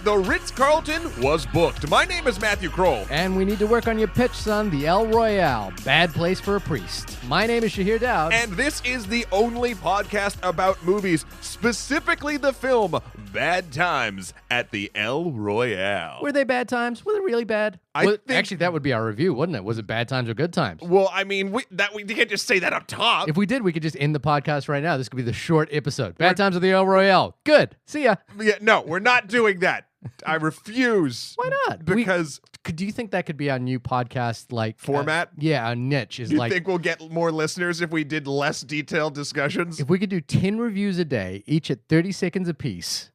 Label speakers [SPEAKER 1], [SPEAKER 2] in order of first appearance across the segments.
[SPEAKER 1] the Ritz-Carlton was booked. My name is Matthew Kroll.
[SPEAKER 2] And we need to work on your pitch, son. The El Royale. Bad place for a priest. My name is Shahir Dowd.
[SPEAKER 1] And this is the only podcast about movies, specifically the film Bad Times at the El Royale.
[SPEAKER 2] Were they bad times? Were they really bad? Actually, that would be our review, wouldn't it? Was it bad times or good times?
[SPEAKER 1] Well, I mean, we can't just say that up top.
[SPEAKER 2] If we did, we could just end the podcast right now. This could be the short episode. Bad times at the El Royale. Good. See ya.
[SPEAKER 1] Yeah, no, we're not doing that. I refuse.
[SPEAKER 2] Why not?
[SPEAKER 1] Because
[SPEAKER 2] do you think that could be our new podcast
[SPEAKER 1] format?
[SPEAKER 2] Our niche is
[SPEAKER 1] you think we'll get more listeners if we did less detailed discussions?
[SPEAKER 2] If we could do 10 reviews a day, each at 30 seconds apiece.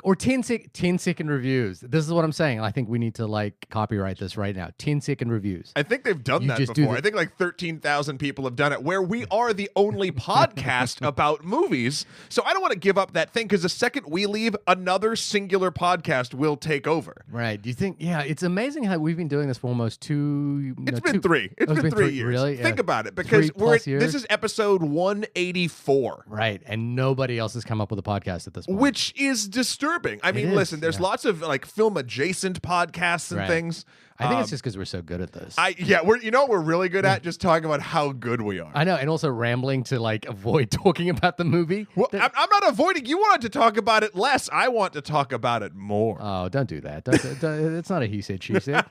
[SPEAKER 2] Or 10-second reviews. This is what I'm saying. I think we need to copyright this right now. 10-second reviews.
[SPEAKER 1] I think they've done that before. I think 13,000 people have done it, where we are the only podcast about movies. So I don't want to give up that thing, because the second we leave, another singular podcast will take over.
[SPEAKER 2] Right. Do you think? Yeah, it's amazing how we've been doing this for almost two.
[SPEAKER 1] It's been 3. It's been 3 years.
[SPEAKER 2] Really?
[SPEAKER 1] Think about it, because this is episode 184.
[SPEAKER 2] Right, and nobody else has come up with a podcast at this point,
[SPEAKER 1] which is disturbing. I mean, listen, there's lots of film adjacent podcasts and things.
[SPEAKER 2] I think it's just because we're so good at this.
[SPEAKER 1] We're really good at just talking about how good we are.
[SPEAKER 2] I know, and also rambling to avoid talking about the movie.
[SPEAKER 1] Well, I'm not avoiding. You wanted to talk about it less. I want to talk about it more.
[SPEAKER 2] Oh, don't do that. It's not a he said, she said.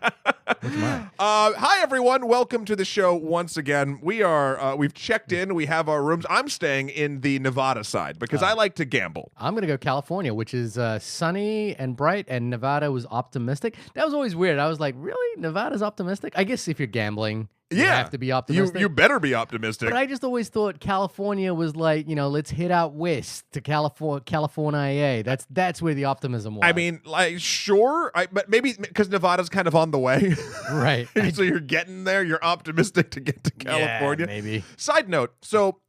[SPEAKER 2] What's mine?
[SPEAKER 1] Hi everyone, welcome to the show once again. We've checked in. We have our rooms. I'm staying in the Nevada side because I like to gamble.
[SPEAKER 2] I'm gonna go California, which is sunny and bright, and Nevada was optimistic. That was always weird. I was like, really? Nevada's optimistic? I guess if you're gambling, you have to be optimistic.
[SPEAKER 1] You better be optimistic.
[SPEAKER 2] But I just always thought California was let's head out west to California. That's where the optimism was.
[SPEAKER 1] I mean, sure, but maybe because Nevada's kind of on the way.
[SPEAKER 2] Right.
[SPEAKER 1] So you're getting there. You're optimistic to get to California.
[SPEAKER 2] Yeah, maybe.
[SPEAKER 1] Side note, so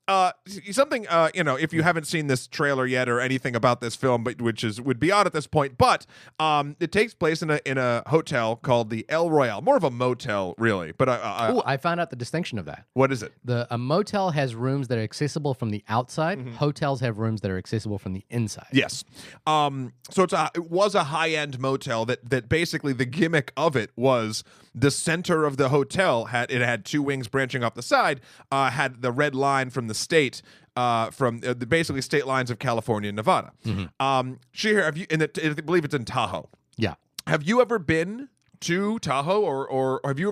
[SPEAKER 1] something if you haven't seen this trailer yet or anything about this film, but would be odd at this point, but it takes place in a hotel called the El Royale, more of a motel really, but
[SPEAKER 2] I found out the distinction of that.
[SPEAKER 1] What is it?
[SPEAKER 2] A motel has rooms that are accessible from the outside.
[SPEAKER 1] Mm-hmm.
[SPEAKER 2] Hotels have rooms that are accessible from the inside.
[SPEAKER 1] Yes. So it was a high-end motel that basically the gimmick of it was the center of the hotel had 2 wings branching off the side, had the red line from the state, from the basically state lines of California and Nevada. Mm-hmm. Shahir, I believe it's in Tahoe.
[SPEAKER 2] Yeah.
[SPEAKER 1] Have you ever been to Tahoe, or have you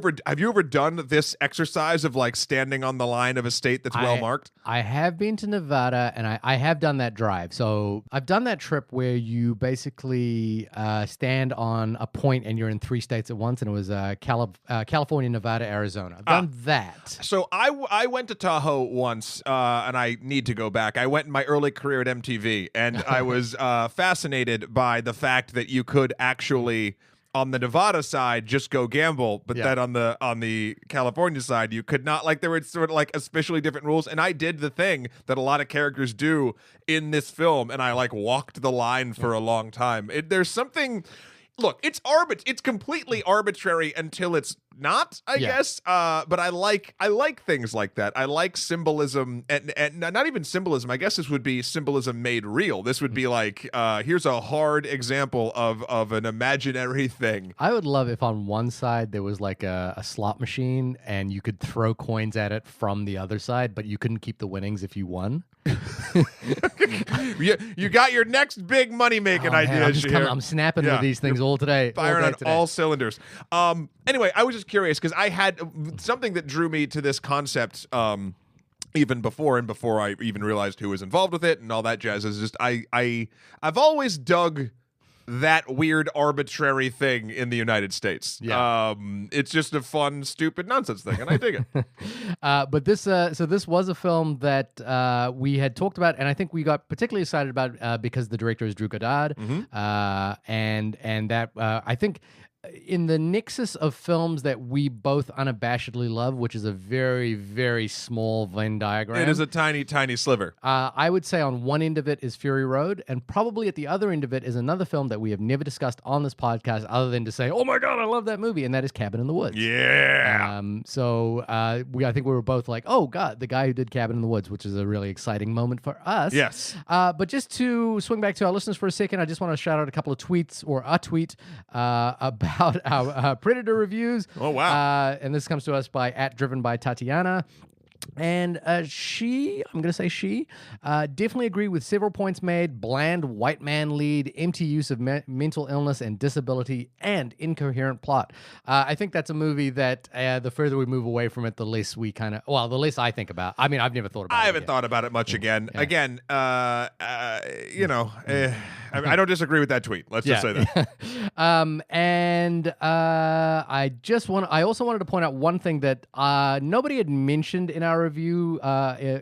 [SPEAKER 1] ever done this exercise of standing on the line of a state that's well marked?
[SPEAKER 2] I have been to Nevada, and I have done that drive. So I've done that trip where you basically stand on a point and you're in 3 states at once, and it was California, Nevada, Arizona. I've done that.
[SPEAKER 1] So I went to Tahoe once, and I need to go back. I went in my early career at MTV, and I was fascinated by the fact that you could actually, on the Nevada side, just go gamble, but then on the California side, you could not. There were sort of especially different rules, and I did the thing that a lot of characters do in this film, and I walked the line for a long time. There's something. Look, it's completely arbitrary until it's not, I guess. But I like things like that. I like symbolism, and not even symbolism. I guess this would be symbolism made real. This would be here's a hard example of an imaginary thing.
[SPEAKER 2] I would love if on one side there was a slot machine and you could throw coins at it from the other side, but you couldn't keep the winnings if you won.
[SPEAKER 1] You got your next big money making idea.
[SPEAKER 2] I'm snapping with these things all today.
[SPEAKER 1] Firing on all cylinders. Anyway, I was just curious because I had something that drew me to this concept even before I even realized who was involved with it and all that jazz. Is just I've always dug that weird arbitrary thing in the United States. Yeah. It's just a fun, stupid nonsense thing, and I dig it.
[SPEAKER 2] But this was a film that we had talked about, and I think we got particularly excited about because the director is Drew Goddard, and that I think in the nexus of films that we both unabashedly love, which is a very, very small Venn diagram.
[SPEAKER 1] It is a tiny, tiny sliver.
[SPEAKER 2] I would say on one end of it is Fury Road, and probably at the other end of it is another film that we have never discussed on this podcast other than to say, oh my God, I love that movie, and that is Cabin in the Woods.
[SPEAKER 1] Yeah.
[SPEAKER 2] I think we were both like, oh God, the guy who did Cabin in the Woods, which is a really exciting moment for us.
[SPEAKER 1] Yes.
[SPEAKER 2] But just to swing back to our listeners for a second, I just want to shout out a couple of tweets or a tweet about our Predator reviews.
[SPEAKER 1] Oh, wow.
[SPEAKER 2] And this comes to us by @drivenbyTatiana. And I'm going to say she, definitely agree with several points made. Bland white man lead, empty use of mental illness and disability, and incoherent plot. I think that's a movie that the further we move away from it, the less we the less I think about. I mean, I've never thought about it.
[SPEAKER 1] I haven't thought about it much again. Yeah. Again, I don't disagree with that tweet. Let's just say that.
[SPEAKER 2] I also wanted to point out one thing that nobody had mentioned in our review,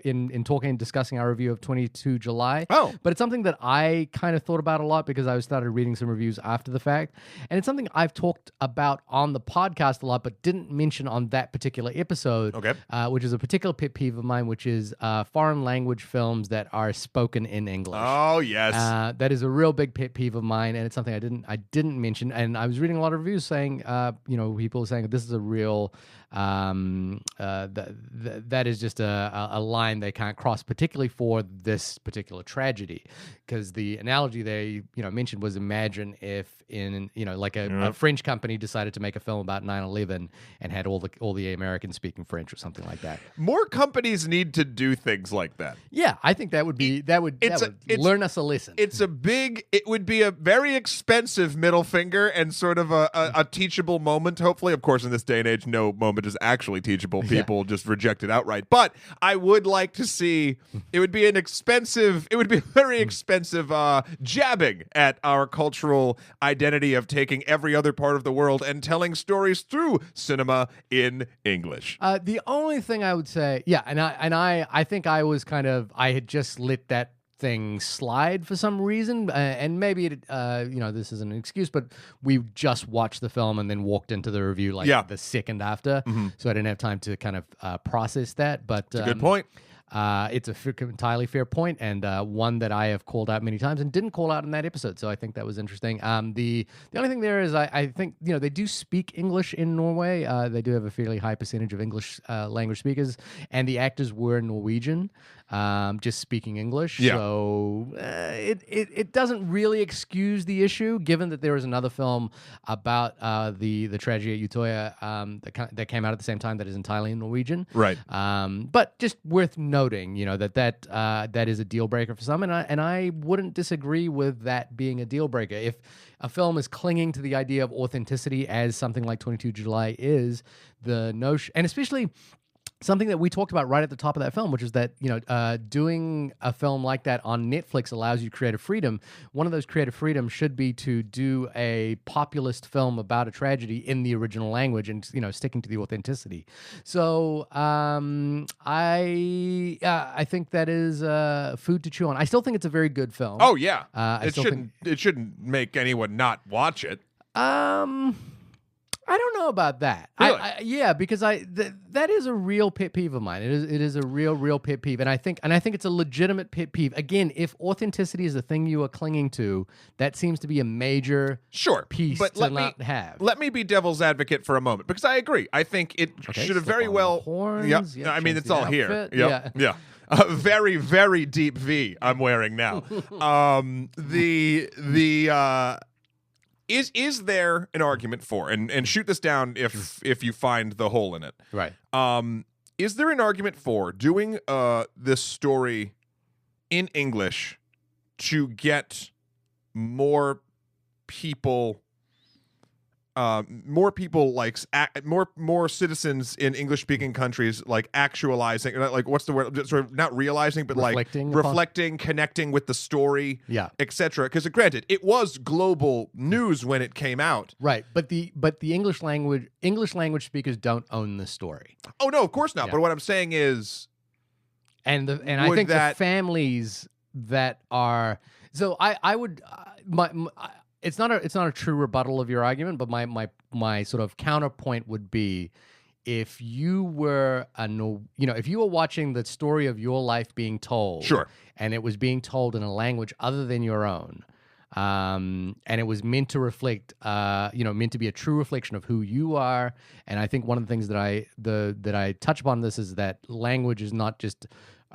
[SPEAKER 2] in talking and discussing our review of 22 July.
[SPEAKER 1] Oh.
[SPEAKER 2] But it's something that I kind of thought about a lot because I started reading some reviews after the fact. And it's something I've talked about on the podcast a lot, but didn't mention on that particular episode.
[SPEAKER 1] Okay.
[SPEAKER 2] Which is a particular pet peeve of mine, which is foreign language films that are spoken in English.
[SPEAKER 1] Oh, yes.
[SPEAKER 2] That is a real big pet peeve of mine, and it's something I didn't mention. And I was reading a lot of reviews saying, people saying this is a real that is just a line they can't cross, particularly for this particular tragedy. Because the analogy they mentioned was, imagine if a French company decided to make a film about 9/11 and had all the Americans speaking French or something like that.
[SPEAKER 1] More companies need to do things like that.
[SPEAKER 2] Yeah, I think that would learn us a lesson.
[SPEAKER 1] It would be a very expensive middle finger and sort of a teachable moment. Hopefully, of course, in this day and age, no moment is actually teachable. People just reject it outright. But I would like to see. It would be a very expensive jabbing at our cultural identity of taking every other part of the world and telling stories through cinema in English.
[SPEAKER 2] The only thing I would say, I think I had just let that thing slide for some reason, and maybe this isn't an excuse, but we just watched the film and then walked into the review the second after, so I didn't have time to kind of process that. But
[SPEAKER 1] it's a good point.
[SPEAKER 2] It's a entirely fair point, and one that I have called out many times and didn't call out in that episode. So I think that was interesting. The only thing there is I think they do speak English in Norway. They do have a fairly high percentage of English language speakers, and the actors were Norwegian, just speaking English.
[SPEAKER 1] Yeah.
[SPEAKER 2] So it doesn't really excuse the issue, given that there is another film about the tragedy at Utøya that came out at the same time that is entirely in Norwegian.
[SPEAKER 1] Right.
[SPEAKER 2] But just worth noting, that is a deal breaker for some, and I wouldn't disagree with that being a deal breaker. If a film is clinging to the idea of authenticity, as something like 22 July is, the notion, and especially something that we talked about right at the top of that film, which is that doing a film like that on Netflix allows you creative freedom. One of those creative freedoms should be to do a populist film about a tragedy in the original language and sticking to the authenticity. So I think that is food to chew on. I still think it's a very good film.
[SPEAKER 1] Oh yeah, it shouldn't make anyone not watch it.
[SPEAKER 2] I don't know about that.
[SPEAKER 1] Really?
[SPEAKER 2] Because that is a real pet peeve of mine. It is a real pet peeve, and I think it's a legitimate pet peeve. Again, if authenticity is the thing you are clinging to, that seems to be a major piece to not have.
[SPEAKER 1] Let me be devil's advocate for a moment, because I agree. I think it should have very well.
[SPEAKER 2] Horns,
[SPEAKER 1] I mean, it's all
[SPEAKER 2] outfit.
[SPEAKER 1] here. Yeah. A very, very deep V I'm wearing now. Is there an argument for, and shoot this down if you find the hole in it.
[SPEAKER 2] Right.
[SPEAKER 1] Is there an argument for doing this story in English to get more people more citizens in English-speaking countries actualizing, what's the word? Sort of not realizing, but reflecting, connecting with the story, etc. Because granted, it was global news when it came out,
[SPEAKER 2] right? But the English language speakers don't own the story.
[SPEAKER 1] Oh no, of course not. But what I'm saying is,
[SPEAKER 2] I think the families that are I would it's not a true rebuttal of your argument, but my sort of counterpoint would be, if you were if you were watching the story of your life being told,
[SPEAKER 1] Sure,
[SPEAKER 2] and it was being told in a language other than your own, and it was meant to reflect, meant to be a true reflection of who you are. And I think one of the things that I touch upon this is that language is not just.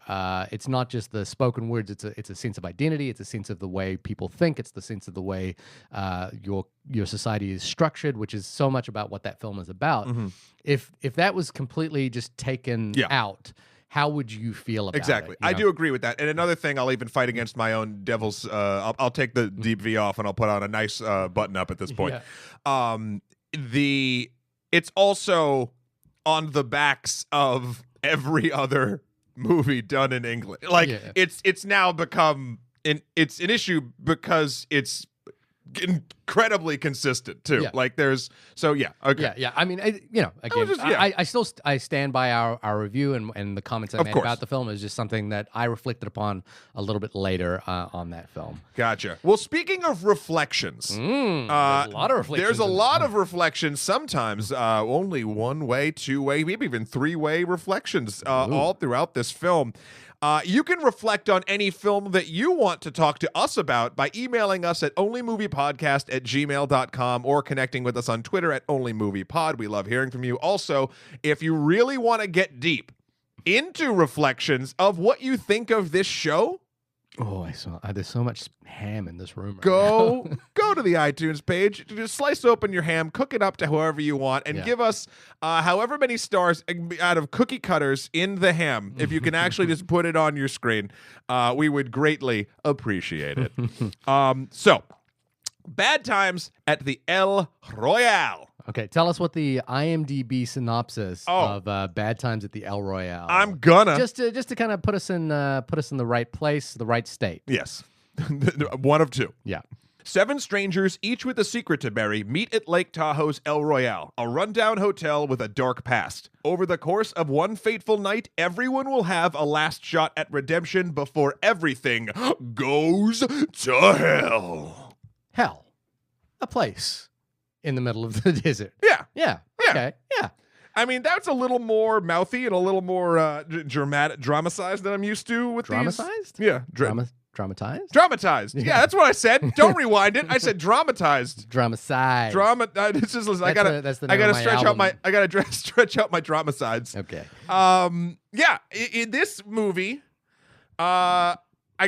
[SPEAKER 2] It's not just the spoken words. It's a sense of identity. It's a sense of the way people think. It's the sense of the way your society is structured, which is so much about what that film is about.
[SPEAKER 1] Mm-hmm.
[SPEAKER 2] If that was completely just taken out, how would you feel about
[SPEAKER 1] exactly?
[SPEAKER 2] it?
[SPEAKER 1] I do agree with that. And another thing, I'll even fight against my own devil's. I'll take the deep V off and I'll put on a nice button up at this point. Yeah. It's also on the backs of every other movie done in England. Like it's now become it's an issue because it's incredibly consistent too.
[SPEAKER 2] Yeah.
[SPEAKER 1] Like there's okay.
[SPEAKER 2] Yeah. I mean, again, I stand by our review and the comments I made about the film is just something that I reflected upon a little bit later on that film.
[SPEAKER 1] Gotcha. Well, speaking of reflections,
[SPEAKER 2] there's a lot of reflections.
[SPEAKER 1] There's a lot of reflections. Sometimes only one way, two way, maybe even three-way reflections all throughout this film. You can reflect on any film that you want to talk to us about by emailing us at onlymoviepodcast@gmail.com or connecting with us on Twitter at onlymoviepod. We love hearing from you. Also, if you really want to get deep into reflections of what you think of this show,
[SPEAKER 2] there's so much ham in this room. Right
[SPEAKER 1] go to the iTunes page, just slice open your ham, cook it up to however you want, and give us however many stars out of cookie cutters in the ham. If you can actually just put it on your screen, we would greatly appreciate it. So, Bad Times at the El Royale.
[SPEAKER 2] Okay, tell us what the IMDb synopsis of Bad Times at the El Royale.
[SPEAKER 1] I'm gonna
[SPEAKER 2] just to kind of put us in the right place, the right state.
[SPEAKER 1] Yes, one of two.
[SPEAKER 2] Yeah.
[SPEAKER 1] 7 strangers, each with a secret to bury, meet at Lake Tahoe's El Royale, a rundown hotel with a dark past. Over the course of one fateful night, everyone will have a last shot at redemption before everything goes to hell.
[SPEAKER 2] Hell, a place in the middle of the desert.
[SPEAKER 1] Yeah.
[SPEAKER 2] Okay. Yeah.
[SPEAKER 1] I mean, that's a little more mouthy and a little more dramatized than I'm used to with
[SPEAKER 2] dramatized?
[SPEAKER 1] These. Yeah.
[SPEAKER 2] Dramatized?
[SPEAKER 1] Dramatized. Yeah, that's what I said. Don't rewind it. I said dramatized.
[SPEAKER 2] Dramatized.
[SPEAKER 1] This is. I gotta stretch out my drama sides.
[SPEAKER 2] Okay.
[SPEAKER 1] Yeah. In this movie, I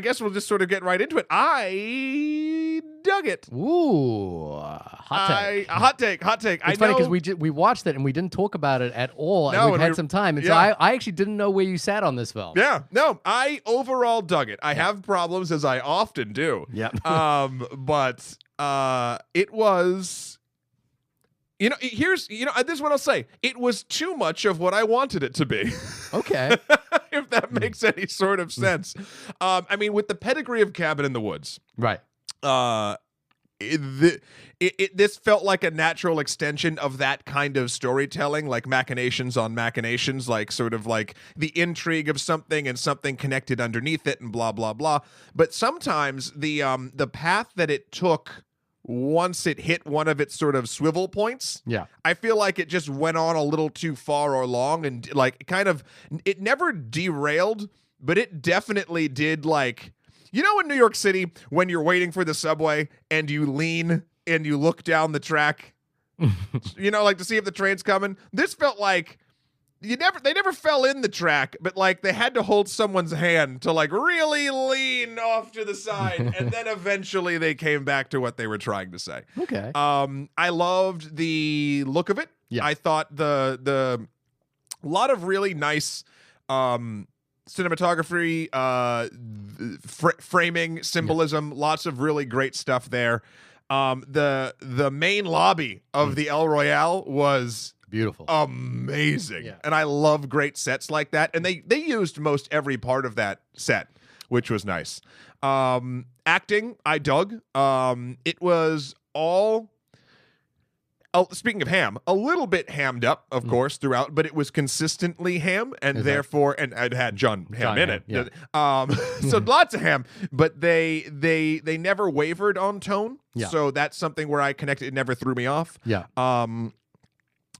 [SPEAKER 1] guess we'll just sort of get right into it. I dug it.
[SPEAKER 2] Ooh, hot take.
[SPEAKER 1] Hot take.
[SPEAKER 2] It's funny because we watched it and we didn't talk about it at all, and we've had some time, and so I actually didn't know where you sat on this film.
[SPEAKER 1] Yeah, no, I overall dug it. I have problems, as I often do.
[SPEAKER 2] Yeah.
[SPEAKER 1] But it was. This is what I'll say. It was too much of what I wanted it to be.
[SPEAKER 2] Okay.
[SPEAKER 1] If that makes any sort of sense. I mean, with the pedigree of Cabin in the Woods.
[SPEAKER 2] Right.
[SPEAKER 1] This felt like a natural extension of that kind of storytelling, like machinations on machinations, like sort of like the intrigue of something and something connected underneath it and blah, blah, blah. But sometimes the path that it took once it hit one of its sort of swivel points, I feel like it just went on a little too far or long, and like it never derailed, but it definitely did, like, in New York City when you're waiting for the subway and you lean and you look down the track, like to see if the train's coming. This felt like they never fell in the track, but like they had to hold someone's hand to like really lean off to the side, and then eventually they came back to what they were trying to say.
[SPEAKER 2] Okay.
[SPEAKER 1] I loved the look of it.
[SPEAKER 2] Yeah.
[SPEAKER 1] I thought the lot of really nice cinematography, framing, symbolism, lots of really great stuff there. The main lobby of the El Royale was
[SPEAKER 2] beautiful,
[SPEAKER 1] amazing, and I love great sets like that. And they used most every part of that set, which was nice. Acting, I dug. It was all. speaking of ham, a little bit hammed up, of course, throughout, but it was consistently ham, and therefore, and it had John Hamm in it.
[SPEAKER 2] Yeah.
[SPEAKER 1] So lots of ham, but they never wavered on tone.
[SPEAKER 2] Yeah.
[SPEAKER 1] So that's something where I connected. It never threw me off.
[SPEAKER 2] Yeah.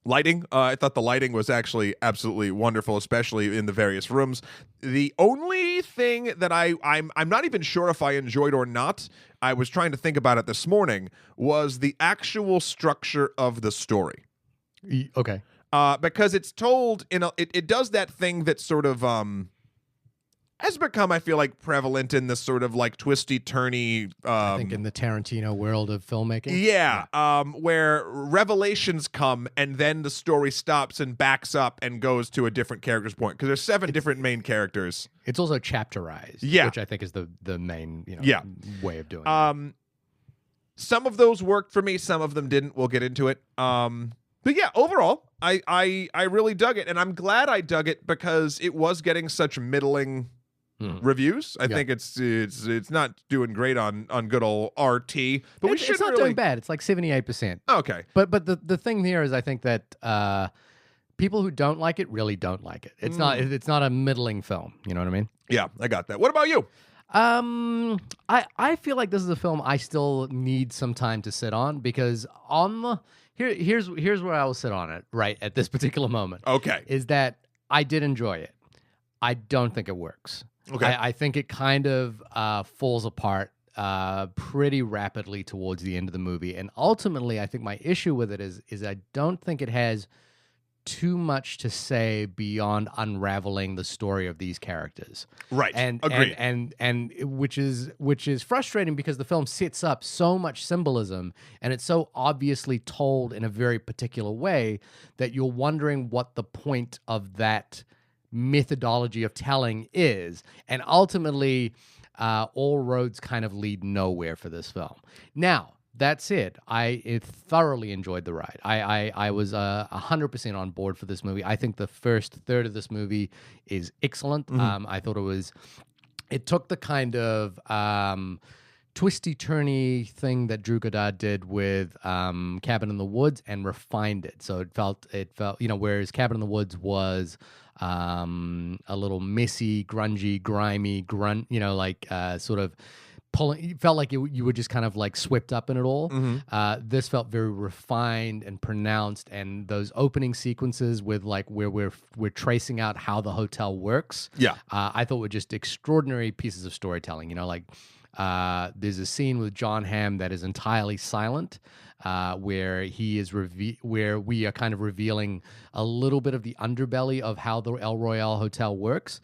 [SPEAKER 1] Lighting, I thought the lighting was actually absolutely wonderful, especially in the various rooms. The only thing that I'm not even sure if I enjoyed or not, I was trying to think about it this morning, was the actual structure of the story.
[SPEAKER 2] Okay.
[SPEAKER 1] Because it's told it does that thing that sort of has become, I feel like, prevalent in this sort of like twisty turny.
[SPEAKER 2] I think in the Tarantino world of filmmaking.
[SPEAKER 1] Yeah, where revelations come and then the story stops and backs up and goes to a different character's point, because there's 7 different main characters.
[SPEAKER 2] It's also chapterized, which I think is the main way of doing it.
[SPEAKER 1] Some of those worked for me, some of them didn't. We'll get into it. But yeah, overall, I really dug it, and I'm glad I dug it because it was getting such middling reviews. I think it's not doing great on good old RT, but
[SPEAKER 2] it's not doing bad. It's like 78%.
[SPEAKER 1] Okay,
[SPEAKER 2] but the thing here is, I think that people who don't like it really don't like it. It's not a middling film. You know what I mean?
[SPEAKER 1] Yeah, I got that. What about you?
[SPEAKER 2] I feel like this is a film I still need some time to sit on, because here's where I will sit on it right at this particular moment.
[SPEAKER 1] Okay,
[SPEAKER 2] is that I did enjoy it. I don't think it works.
[SPEAKER 1] Okay,
[SPEAKER 2] I think it kind of falls apart pretty rapidly towards the end of the movie, and ultimately, I think my issue with it is I don't think it has too much to say beyond unraveling the story of these characters.
[SPEAKER 1] Right.
[SPEAKER 2] And
[SPEAKER 1] agreed.
[SPEAKER 2] And which is frustrating, because the film sets up so much symbolism and it's so obviously told in a very particular way that you're wondering what the point of that methodology of telling is. And ultimately, all roads kind of lead nowhere for this film. Now, that's it. I thoroughly enjoyed the ride. I was 100% on board for this movie. I think the first third of this movie is excellent. I thought it took the kind of twisty-turny thing that Drew Goddard did with Cabin in the Woods and refined it. So it felt, whereas Cabin in the Woods was a little messy, grungy, grimy, sort of pulling, it felt like you were just kind of like swept up in it all. This felt very refined and pronounced, and those opening sequences with like where we're tracing out how the hotel works. I thought were just extraordinary pieces of storytelling. There's a scene with John Hamm that is entirely silent, where where we are kind of revealing a little bit of the underbelly of how the El Royale Hotel works.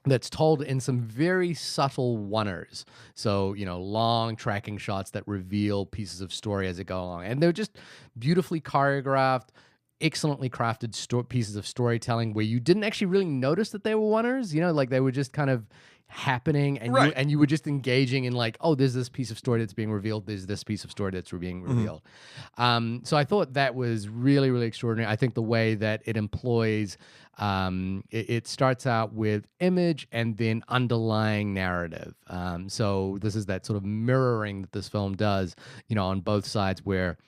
[SPEAKER 2] That's told in some very subtle one-ers. So, long tracking shots that reveal pieces of story as it go along. And they're just beautifully choreographed, excellently crafted pieces of storytelling where you didn't actually really notice that they were one-ers. Like they were just kind of happening, and you were just engaging in like, oh, there's this piece of story that's being revealed, there's this piece of story that's being revealed. So I thought that was really, really extraordinary. I think the way that it employs, it starts out with image and then underlying narrative. So this is that sort of mirroring that this film does, on both sides, where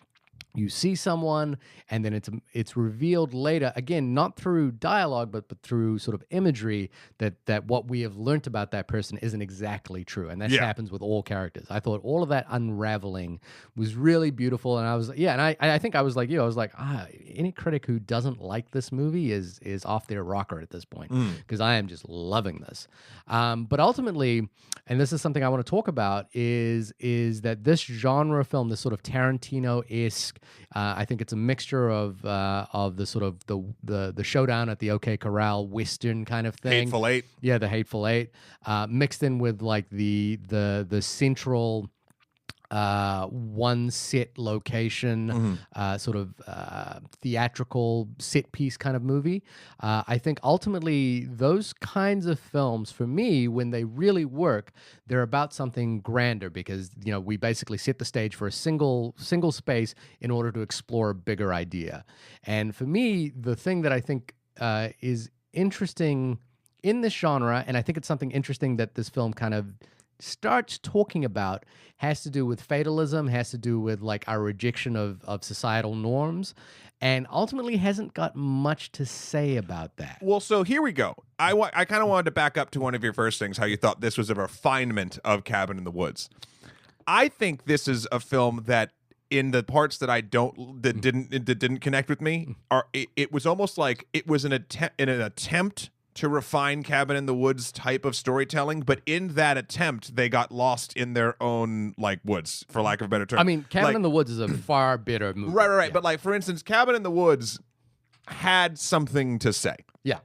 [SPEAKER 2] you see someone, and then it's revealed later, again, not through dialogue, but through sort of imagery, that what we have learnt about that person isn't exactly true. And that happens with all characters. I thought all of that unraveling was really beautiful. And I was, and I think I was like you. I was like, any critic who doesn't like this movie is off their rocker at this point, because I am just loving this. But ultimately, and this is something I want to talk about, is that this genre film, this sort of Tarantino-esque, I think it's a mixture of the sort of the showdown at the OK Corral Western kind of thing.
[SPEAKER 1] Hateful Eight.
[SPEAKER 2] Yeah, the Hateful Eight, mixed in with like the central one set location, sort of theatrical set piece kind of movie. I think ultimately those kinds of films, for me, when they really work, they're about something grander, because we basically set the stage for a single space in order to explore a bigger idea. And for me, the thing that I think is interesting in this genre, and I think it's something interesting that this film kind of starts talking about has to do with fatalism, has to do with like our rejection of societal norms, and ultimately hasn't got much to say about that.
[SPEAKER 1] Well, so here we go. I kind of wanted to back up to one of your first things, how you thought this was a refinement of Cabin in the Woods. I think this is a film that, in the parts that didn't connect with me, it was almost like it was an attempt to refine Cabin in the Woods type of storytelling, but in that attempt, they got lost in their own like woods, for lack of a better term.
[SPEAKER 2] I mean, Cabin in the Woods is a far better movie.
[SPEAKER 1] Right.
[SPEAKER 2] Yeah.
[SPEAKER 1] But like, for instance, Cabin in the Woods had something to say.
[SPEAKER 2] Yeah.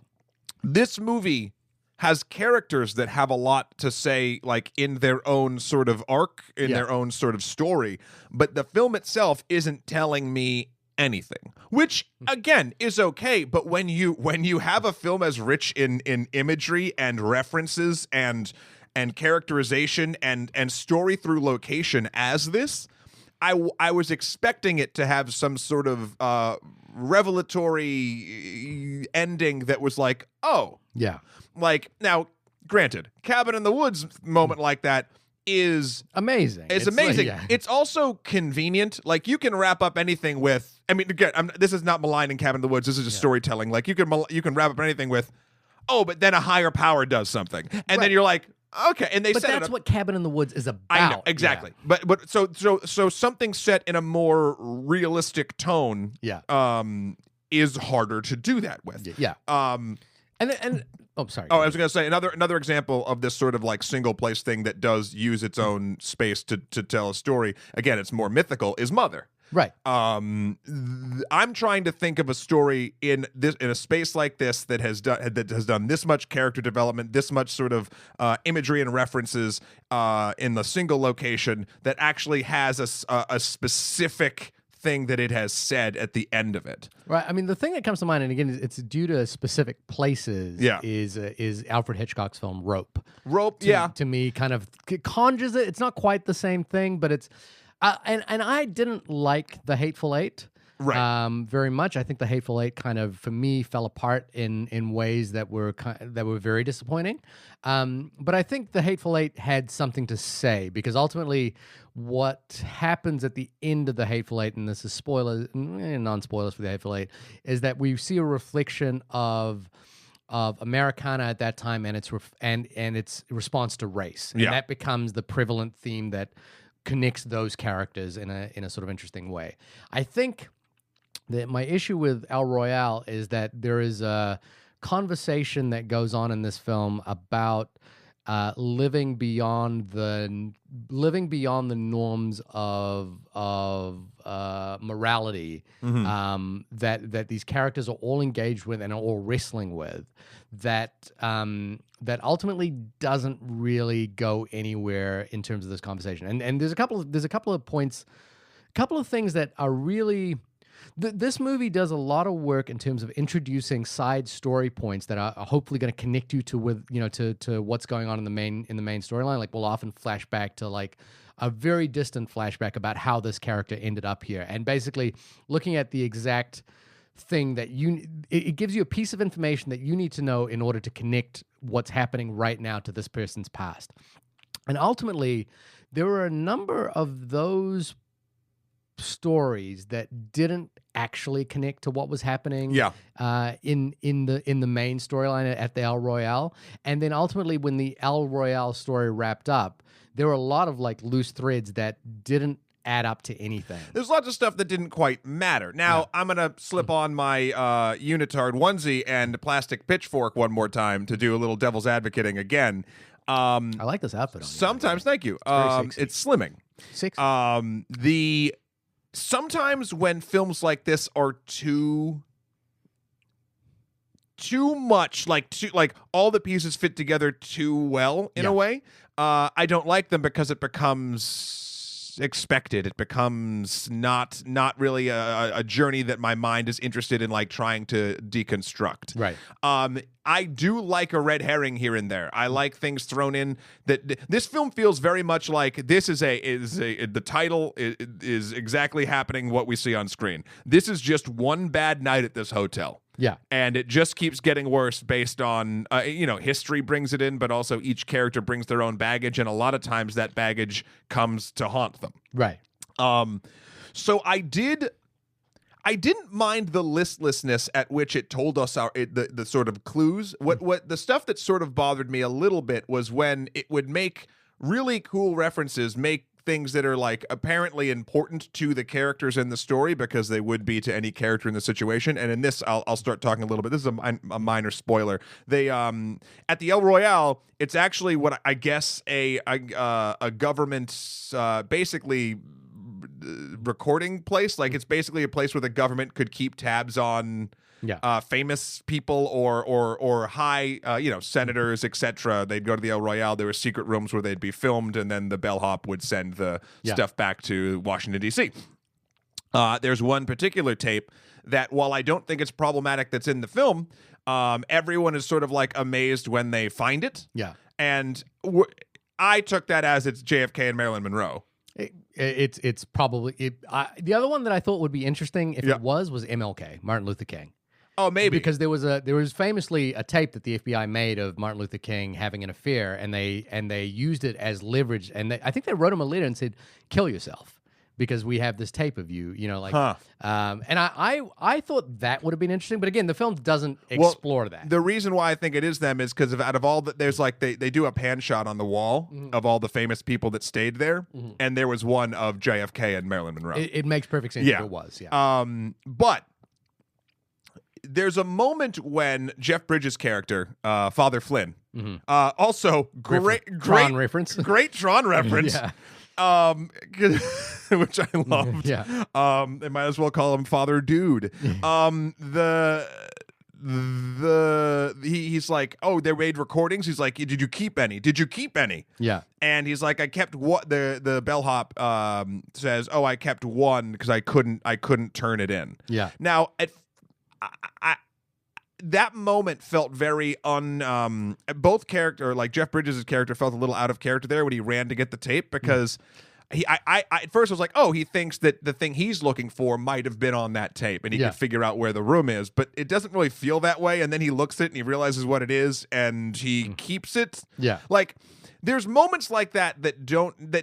[SPEAKER 1] This movie has characters that have a lot to say, like in their own sort of arc, in their own sort of story, but the film itself isn't telling me anything, which again is okay. But when you have a film as rich in imagery and references and characterization and story through location as this, I was expecting it to have some sort of revelatory ending that was like, oh
[SPEAKER 2] yeah.
[SPEAKER 1] Like, now, granted, Cabin in the Woods moment like that is
[SPEAKER 2] amazing.
[SPEAKER 1] It's amazing.
[SPEAKER 2] Like, yeah.
[SPEAKER 1] It's also convenient. Like, you can wrap up anything with, I mean, again, this is not maligning Cabin in the Woods. This is just storytelling. Like, you can wrap up anything with, oh, but then a higher power does something. And then you're like, okay. And
[SPEAKER 2] but that's what Cabin in the Woods is about.
[SPEAKER 1] I know, exactly. Yeah. But so something set in a more realistic tone is harder to do that with.
[SPEAKER 2] Yeah. And oh, sorry.
[SPEAKER 1] Oh, I was going to say another example of this sort of like single place thing that does use its own space to tell a story. Again, it's more mythical. Is Mother.
[SPEAKER 2] Right.
[SPEAKER 1] I'm trying to think of a story in a space like this that has done this much character development, this much sort of imagery and references in the single location that actually has a specific thing that it has said at the end of it.
[SPEAKER 2] Right. I mean, the thing that comes to mind, and again, it's due to specific places.
[SPEAKER 1] Yeah.
[SPEAKER 2] Is Alfred Hitchcock's film Rope.
[SPEAKER 1] Rope.
[SPEAKER 2] To me, kind of conjures it. It's not quite the same thing, but it's. And I didn't like The Hateful Eight very much. I think The Hateful Eight kind of, for me, fell apart in ways that were very disappointing. But I think The Hateful Eight had something to say, because ultimately what happens at the end of The Hateful Eight, and this is spoilers, non-spoilers for The Hateful Eight, is that we see a reflection of Americana at that time and its response to race. And that becomes the prevalent theme that connects those characters in a sort of interesting way. I think that my issue with El Royale is that there is a conversation that goes on in this film about living beyond the norms of morality that these characters are all engaged with and are all wrestling with, that ultimately doesn't really go anywhere in terms of this conversation. And there's a couple of points, a couple of things that are really. This movie does a lot of work in terms of introducing side story points that are hopefully going to connect you to what's going on in the main storyline. Like, we'll often flash back to like a very distant flashback about how this character ended up here, and basically looking at the exact thing that it gives you a piece of information that you need to know in order to connect what's happening right now to this person's past. And ultimately, there were a number of those stories that didn't actually connect to what was happening in the main storyline at the El Royale. And then ultimately, when the El Royale story wrapped up, there were a lot of like loose threads that didn't add up to anything.
[SPEAKER 1] There's lots of stuff that didn't quite matter. Now, I'm going to slip on my unitard onesie and plastic pitchfork one more time to do a little devil's advocating again.
[SPEAKER 2] I like this outfit on you.
[SPEAKER 1] Sometimes, thank you. It's slimming. Sometimes when films like this are too much, like all the pieces fit together too well in a way, I don't like them, because it becomes expected. It becomes not really a journey that my mind is interested in, like trying to deconstruct.
[SPEAKER 2] Right.
[SPEAKER 1] I do like a red herring here and there. I like things thrown in that this film feels very much like this is the title is exactly happening what we see on screen. This is just one bad night at this hotel.
[SPEAKER 2] Yeah.
[SPEAKER 1] And it just keeps getting worse based on, history brings it in, but also each character brings their own baggage. And a lot of times that baggage comes to haunt them.
[SPEAKER 2] Right.
[SPEAKER 1] So I didn't mind the listlessness at which it told us the sort of clues. What the stuff that sort of bothered me a little bit was when it would make really cool references, make things that are like apparently important to the characters in the story because they would be to any character in the situation. And in this, I'll start talking a little bit. This is a minor spoiler. They at the El Royale, it's actually what I guess a government basically recording place. Like it's basically a place where the government could keep tabs on famous people or high senators, etc. They'd go to the El Royale. There were secret rooms where they'd be filmed, and then the bellhop would send the stuff back to Washington D.C. There's one particular tape that, while I don't think it's problematic that's in the film, everyone is sort of like amazed when they find it.
[SPEAKER 2] Yeah,
[SPEAKER 1] and I took that as it's JFK and Marilyn Monroe.
[SPEAKER 2] It's probably the other one that I thought would be interesting if it was MLK, Martin Luther King.
[SPEAKER 1] Oh, maybe
[SPEAKER 2] because there was famously a tape that the FBI made of Martin Luther King having an affair, and they used it as leverage, and I think they wrote him a letter and said, "Kill yourself," because we have this tape of you, and I thought that would have been interesting, but again, the film doesn't explore that.
[SPEAKER 1] The reason why I think it is them is because out of all that, there's like they do a pan shot on the wall of all the famous people that stayed there, and there was one of JFK and Marilyn Monroe.
[SPEAKER 2] It makes perfect sense.
[SPEAKER 1] Yeah,
[SPEAKER 2] if it was.
[SPEAKER 1] But there's a moment when Jeff Bridges' character, Father Flynn, also great
[SPEAKER 2] Tron reference,
[SPEAKER 1] great Tron reference. Which I loved. They might as well call him Father Dude. He's like, oh, they made recordings. He's like, did you keep any? Did you keep any?
[SPEAKER 2] Yeah.
[SPEAKER 1] And he's like, I kept what the bellhop says, oh, I kept one because I couldn't turn it in.
[SPEAKER 2] Yeah.
[SPEAKER 1] Now that moment felt very both character, like Jeff Bridges' character, felt a little out of character there when he ran to get the tape because I at first I was like, oh, he thinks that the thing he's looking for might have been on that tape and he could figure out where the room is, but it doesn't really feel that way. And then he looks at it and he realizes what it is and he keeps it.
[SPEAKER 2] Yeah.
[SPEAKER 1] Like there's moments like that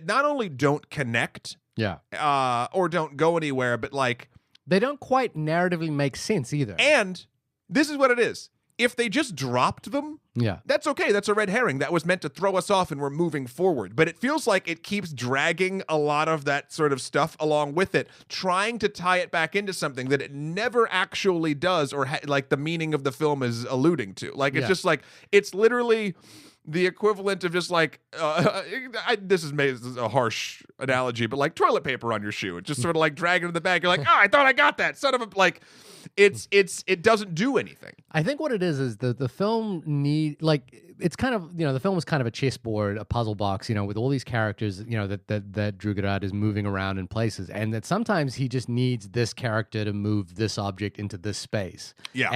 [SPEAKER 1] not only don't connect or don't go anywhere, but like
[SPEAKER 2] they don't quite narratively make sense either.
[SPEAKER 1] And this is what it is. If they just dropped them, that's okay. That's a red herring. That was meant to throw us off and we're moving forward. But it feels like it keeps dragging a lot of that sort of stuff along with it, trying to tie it back into something that it never actually does or like the meaning of the film is alluding to. Like it's just like, it's literally the equivalent of just like, this is a harsh analogy, but like toilet paper on your shoe. It's just sort of like dragging it in the bag. You're like, oh, I thought I got that. Son of a, like, it doesn't do anything.
[SPEAKER 2] I think what it is the film it's kind of, the film is kind of a chessboard, a puzzle box, with all these characters, that Drew Goddard is moving around in places, and that sometimes he just needs this character to move this object into this space.
[SPEAKER 1] Yeah.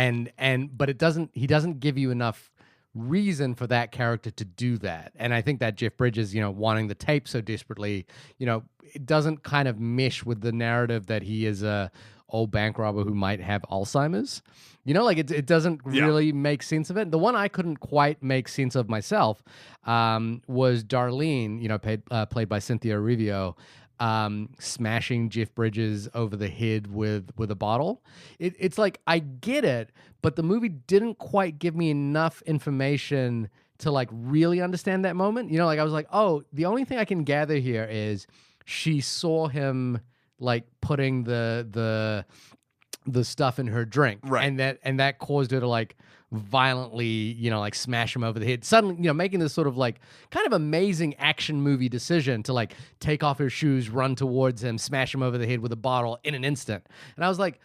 [SPEAKER 2] But he doesn't give you enough reason for that character to do that. And I think that Jeff Bridges, wanting the tape so desperately, it doesn't kind of mesh with the narrative that he is a old bank robber who might have Alzheimer's. It doesn't really make sense of it. The one I couldn't quite make sense of myself was Darlene, played by Cynthia Erivo, smashing Jeff Bridges over the head with a bottle. It's like, I get it, but the movie didn't quite give me enough information to like really understand that moment. I was like, oh, the only thing I can gather here is she saw him like putting the stuff in her drink,
[SPEAKER 1] right?
[SPEAKER 2] And that caused her to like violently, like smash him over the head. Suddenly, making this sort of like kind of amazing action movie decision to like take off her shoes, run towards him, smash him over the head with a bottle in an instant. And I was like,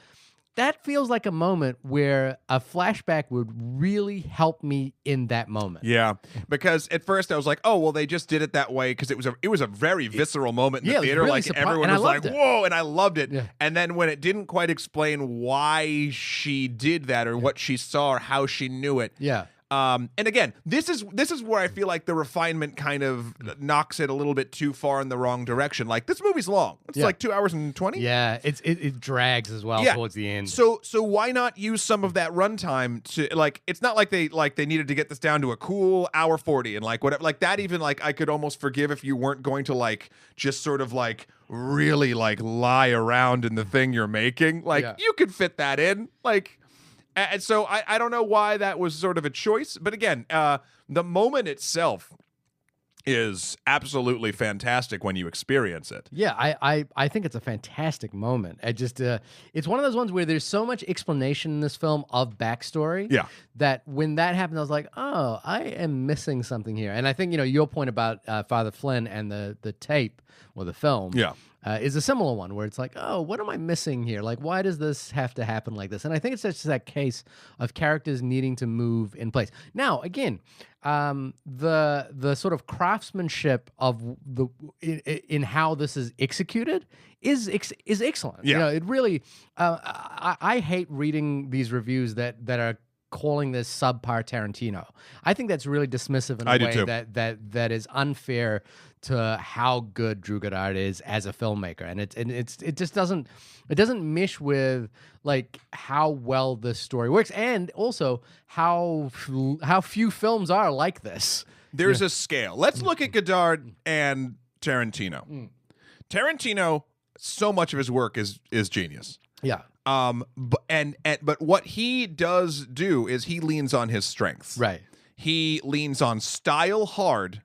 [SPEAKER 2] that feels like a moment where a flashback would really help me in that moment.
[SPEAKER 1] Yeah, because at first I was like, oh, well, they just did it that way because it was a very visceral moment in the theater.
[SPEAKER 2] Really
[SPEAKER 1] like everyone was like, whoa, and I loved it.
[SPEAKER 2] Yeah.
[SPEAKER 1] And then when it didn't quite explain why she did that or what she saw or how she knew it, And again, this is where I feel like the refinement kind of knocks it a little bit too far in the wrong direction. Like, this movie's long. It's like 2 hours and 20.
[SPEAKER 2] Yeah, it drags as well towards the end.
[SPEAKER 1] So why not use some of that runtime to, like, it's not like they needed to get this down to a cool hour 40 and like whatever, like that. Even like I could almost forgive if you weren't going to like just sort of like really like lie around in the thing you're making. Like, you could fit that in, like. And so I don't know why that was sort of a choice. But again, the moment itself is absolutely fantastic when you experience it.
[SPEAKER 2] Yeah, I think it's a fantastic moment. I just it's one of those ones where there's so much explanation in this film of backstory.
[SPEAKER 1] Yeah.
[SPEAKER 2] That when that happened, I was like, oh, I am missing something here. And I think, your point about Father Flynn and the tape or the film.
[SPEAKER 1] Yeah.
[SPEAKER 2] Is a similar one where it's like, oh, what am I missing here? Like, why does this have to happen like this? And I think it's just that case of characters needing to move in place. Now, again, the sort of craftsmanship of in how this is executed is excellent.
[SPEAKER 1] Yeah.
[SPEAKER 2] It really. I hate reading these reviews that are calling this subpar Tarantino. I think that's really dismissive in a way that is unfair to how good Drew Goddard is as a filmmaker, and it just doesn't mesh with like how well this story works, and also how few films are like this.
[SPEAKER 1] There's a scale. Let's look at Goddard and Tarantino. Tarantino, so much of his work is genius.
[SPEAKER 2] Yeah.
[SPEAKER 1] But what he does do is he leans on his strengths.
[SPEAKER 2] Right.
[SPEAKER 1] He leans on style hard,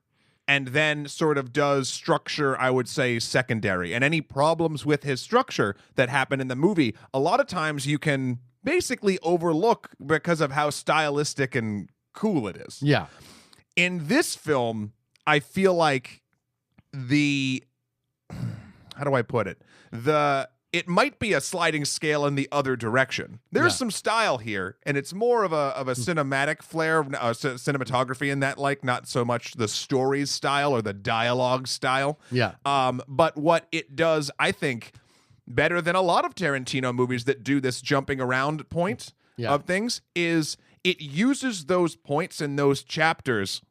[SPEAKER 1] and then sort of does structure, I would say, secondary. And any problems with his structure that happen in the movie, a lot of times you can basically overlook because of how stylistic and cool it is.
[SPEAKER 2] Yeah.
[SPEAKER 1] In this film, I feel like how do I put it? It might be a sliding scale in the other direction. There's some style here, and it's more of a cinematic flair, cinematography in that, like, not so much the story's style or the dialogue style.
[SPEAKER 2] Yeah.
[SPEAKER 1] But what it does, I think, better than a lot of Tarantino movies that do this jumping around point of things, is it uses those points in those chapters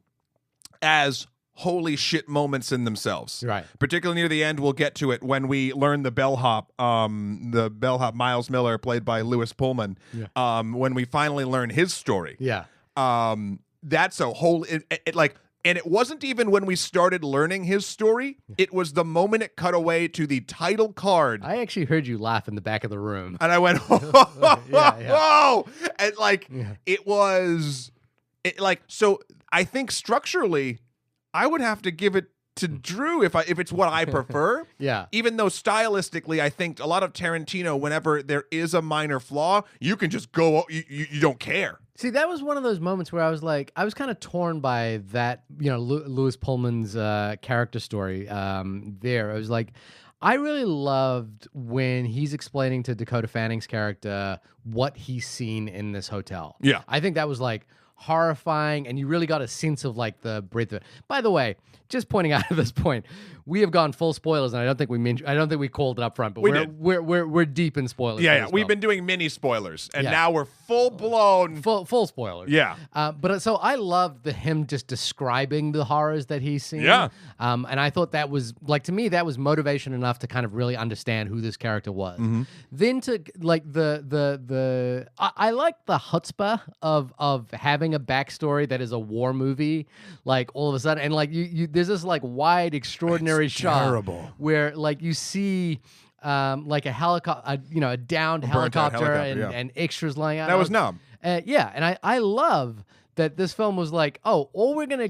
[SPEAKER 1] as holy shit moments in themselves.
[SPEAKER 2] Right.
[SPEAKER 1] Particularly near the end, we'll get to it when we learn the bellhop Miles Miller, played by Lewis Pullman. Yeah. When we finally learn his story.
[SPEAKER 2] Yeah.
[SPEAKER 1] That's a whole and it wasn't even when we started learning his story. It was the moment it cut away to the title card.
[SPEAKER 2] I actually heard you laugh in the back of the room.
[SPEAKER 1] And I went, oh, and like it was so I think structurally I would have to give it to Drew if it's what I prefer.
[SPEAKER 2] Yeah.
[SPEAKER 1] Even though stylistically, I think a lot of Tarantino, whenever there is a minor flaw, you can just go. You don't care.
[SPEAKER 2] See, that was one of those moments where I was kind of torn by that. Lewis Pullman's character story. There, I was like, I really loved when he's explaining to Dakota Fanning's character what he's seen in this hotel.
[SPEAKER 1] Yeah.
[SPEAKER 2] I think that was like horrifying, and you really got a sense of like the breadth of it. By the way, just pointing out at this point, we have gone full spoilers, and I don't think we called it up front, but we're deep in spoilers.
[SPEAKER 1] Yeah. We've been doing mini spoilers, and now we're full blown
[SPEAKER 2] full spoilers.
[SPEAKER 1] Yeah.
[SPEAKER 2] But so I loved him just describing the horrors that he's seen.
[SPEAKER 1] Yeah.
[SPEAKER 2] And I thought that was like, to me, that was motivation enough to kind of really understand who this character was. Mm-hmm. Then to like I like the chutzpah of having a backstory that is a war movie, like all of a sudden, and like you there's this like wide extraordinary shot where like you see like a helicopter, a downed helicopter and extras lying out.
[SPEAKER 1] That was numb.
[SPEAKER 2] Yeah, and I love that this film was like, oh, all we're gonna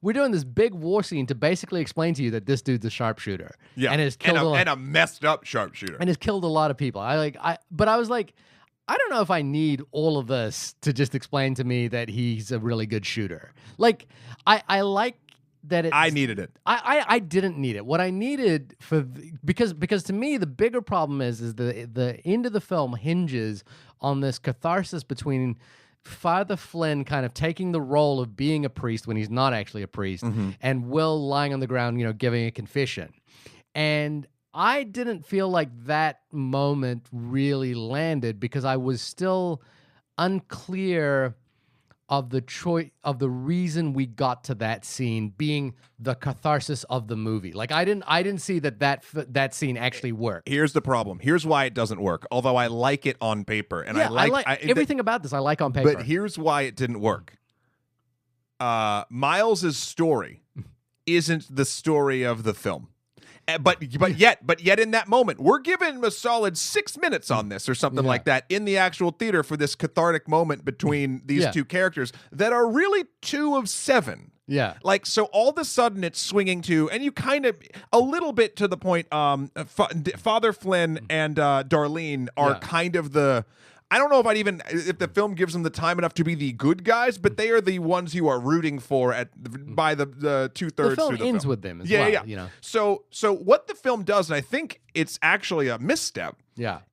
[SPEAKER 2] we're doing this big war scene to basically explain to you that this dude's a sharpshooter.
[SPEAKER 1] Yeah,
[SPEAKER 2] and has killed
[SPEAKER 1] a messed up sharpshooter,
[SPEAKER 2] and has killed a lot of people. But I was like, I don't know if I need all of this to just explain to me that he's a really good shooter. Like, I like that I
[SPEAKER 1] needed it.
[SPEAKER 2] I didn't need it. What I needed because to me the bigger problem is the end of the film hinges on this catharsis between Father Flynn kind of taking the role of being a priest when he's not actually a priest, and Will lying on the ground, giving a confession. And I didn't feel like that moment really landed because I was still unclear of the choice of the reason we got to that scene being the catharsis of the movie. Like I didn't see that scene actually work.
[SPEAKER 1] Here's the problem. Here's why it doesn't work. Although I like it on paper, and I like
[SPEAKER 2] everything about this. I like on paper.
[SPEAKER 1] But here's why it didn't work. Miles's story isn't the story of the film. But yet in that moment, we're given a solid 6 minutes on this or something like that in the actual theater for this cathartic moment between these two characters that are really 2 of 7.
[SPEAKER 2] Yeah.
[SPEAKER 1] Like, so all of a sudden it's swinging to, and you kind of, a little bit to the point, Father Flynn and Darlene are kind of the, I don't know if the film gives them the time enough to be the good guys, but they are the ones you are rooting for by the 2/3 through the film.
[SPEAKER 2] The film ends with them as well.
[SPEAKER 1] Yeah.
[SPEAKER 2] You know?
[SPEAKER 1] So what the film does, and I think it's actually a misstep,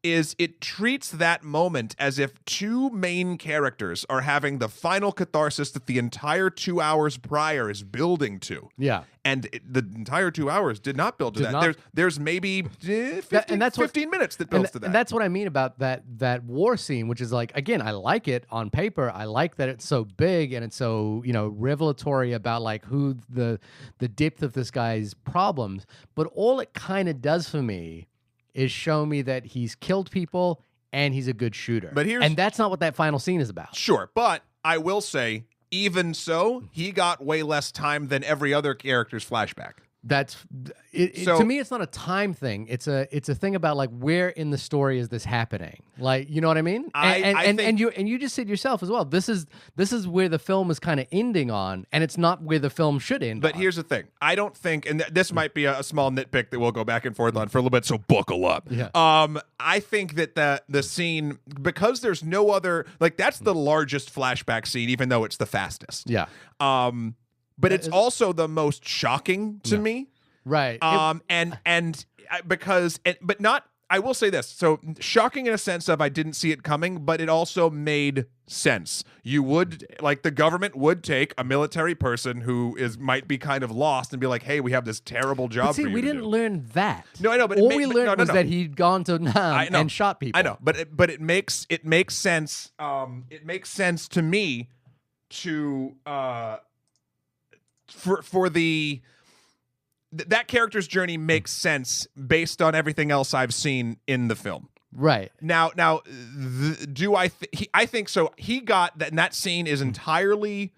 [SPEAKER 1] is it treats that moment as if 2 main characters are having the final catharsis that the entire 2 hours prior is building to.
[SPEAKER 2] Yeah.
[SPEAKER 1] And the entire 2 hours did not build to that. There's maybe 15 minutes that builds to that.
[SPEAKER 2] And that's what I mean about that war scene, which is like, again, I like it on paper. I like that it's so big and it's so, revelatory about like who the depth of this guy's problems. But all it kind of does for me is show me that he's killed people and he's a good shooter. And that's not what that final scene is about.
[SPEAKER 1] Sure, but I will say, even so, he got way less time than every other character's flashback.
[SPEAKER 2] To me, it's not a time thing. It's a thing about like where in the story is this happening? Like, you know what I mean? And you just said yourself as well. This is where the film is kind of ending on, and it's not where the film should end.
[SPEAKER 1] But here's the thing: I don't think, and this might be a small nitpick that we'll go back and forth on for a little bit. So buckle up.
[SPEAKER 2] Yeah.
[SPEAKER 1] I think that the scene, because there's no other, like, that's the largest flashback scene, even though it's the fastest.
[SPEAKER 2] Yeah.
[SPEAKER 1] But it's also the most shocking to me.
[SPEAKER 2] Right.
[SPEAKER 1] But not, I will say this. So shocking in a sense of I didn't see it coming, but it also made sense. You would, like, the government would take a military person who might be kind of lost and be like, hey, we have this terrible job for you
[SPEAKER 2] we didn't learn that.
[SPEAKER 1] No, I know, but
[SPEAKER 2] all we learned was that he'd gone to Nam and shot people.
[SPEAKER 1] I know, but it makes sense. It makes sense to me to for that character's journey makes sense based on everything else I've seen in the film.
[SPEAKER 2] Right.
[SPEAKER 1] Now, I think so. He got that, and that scene is entirely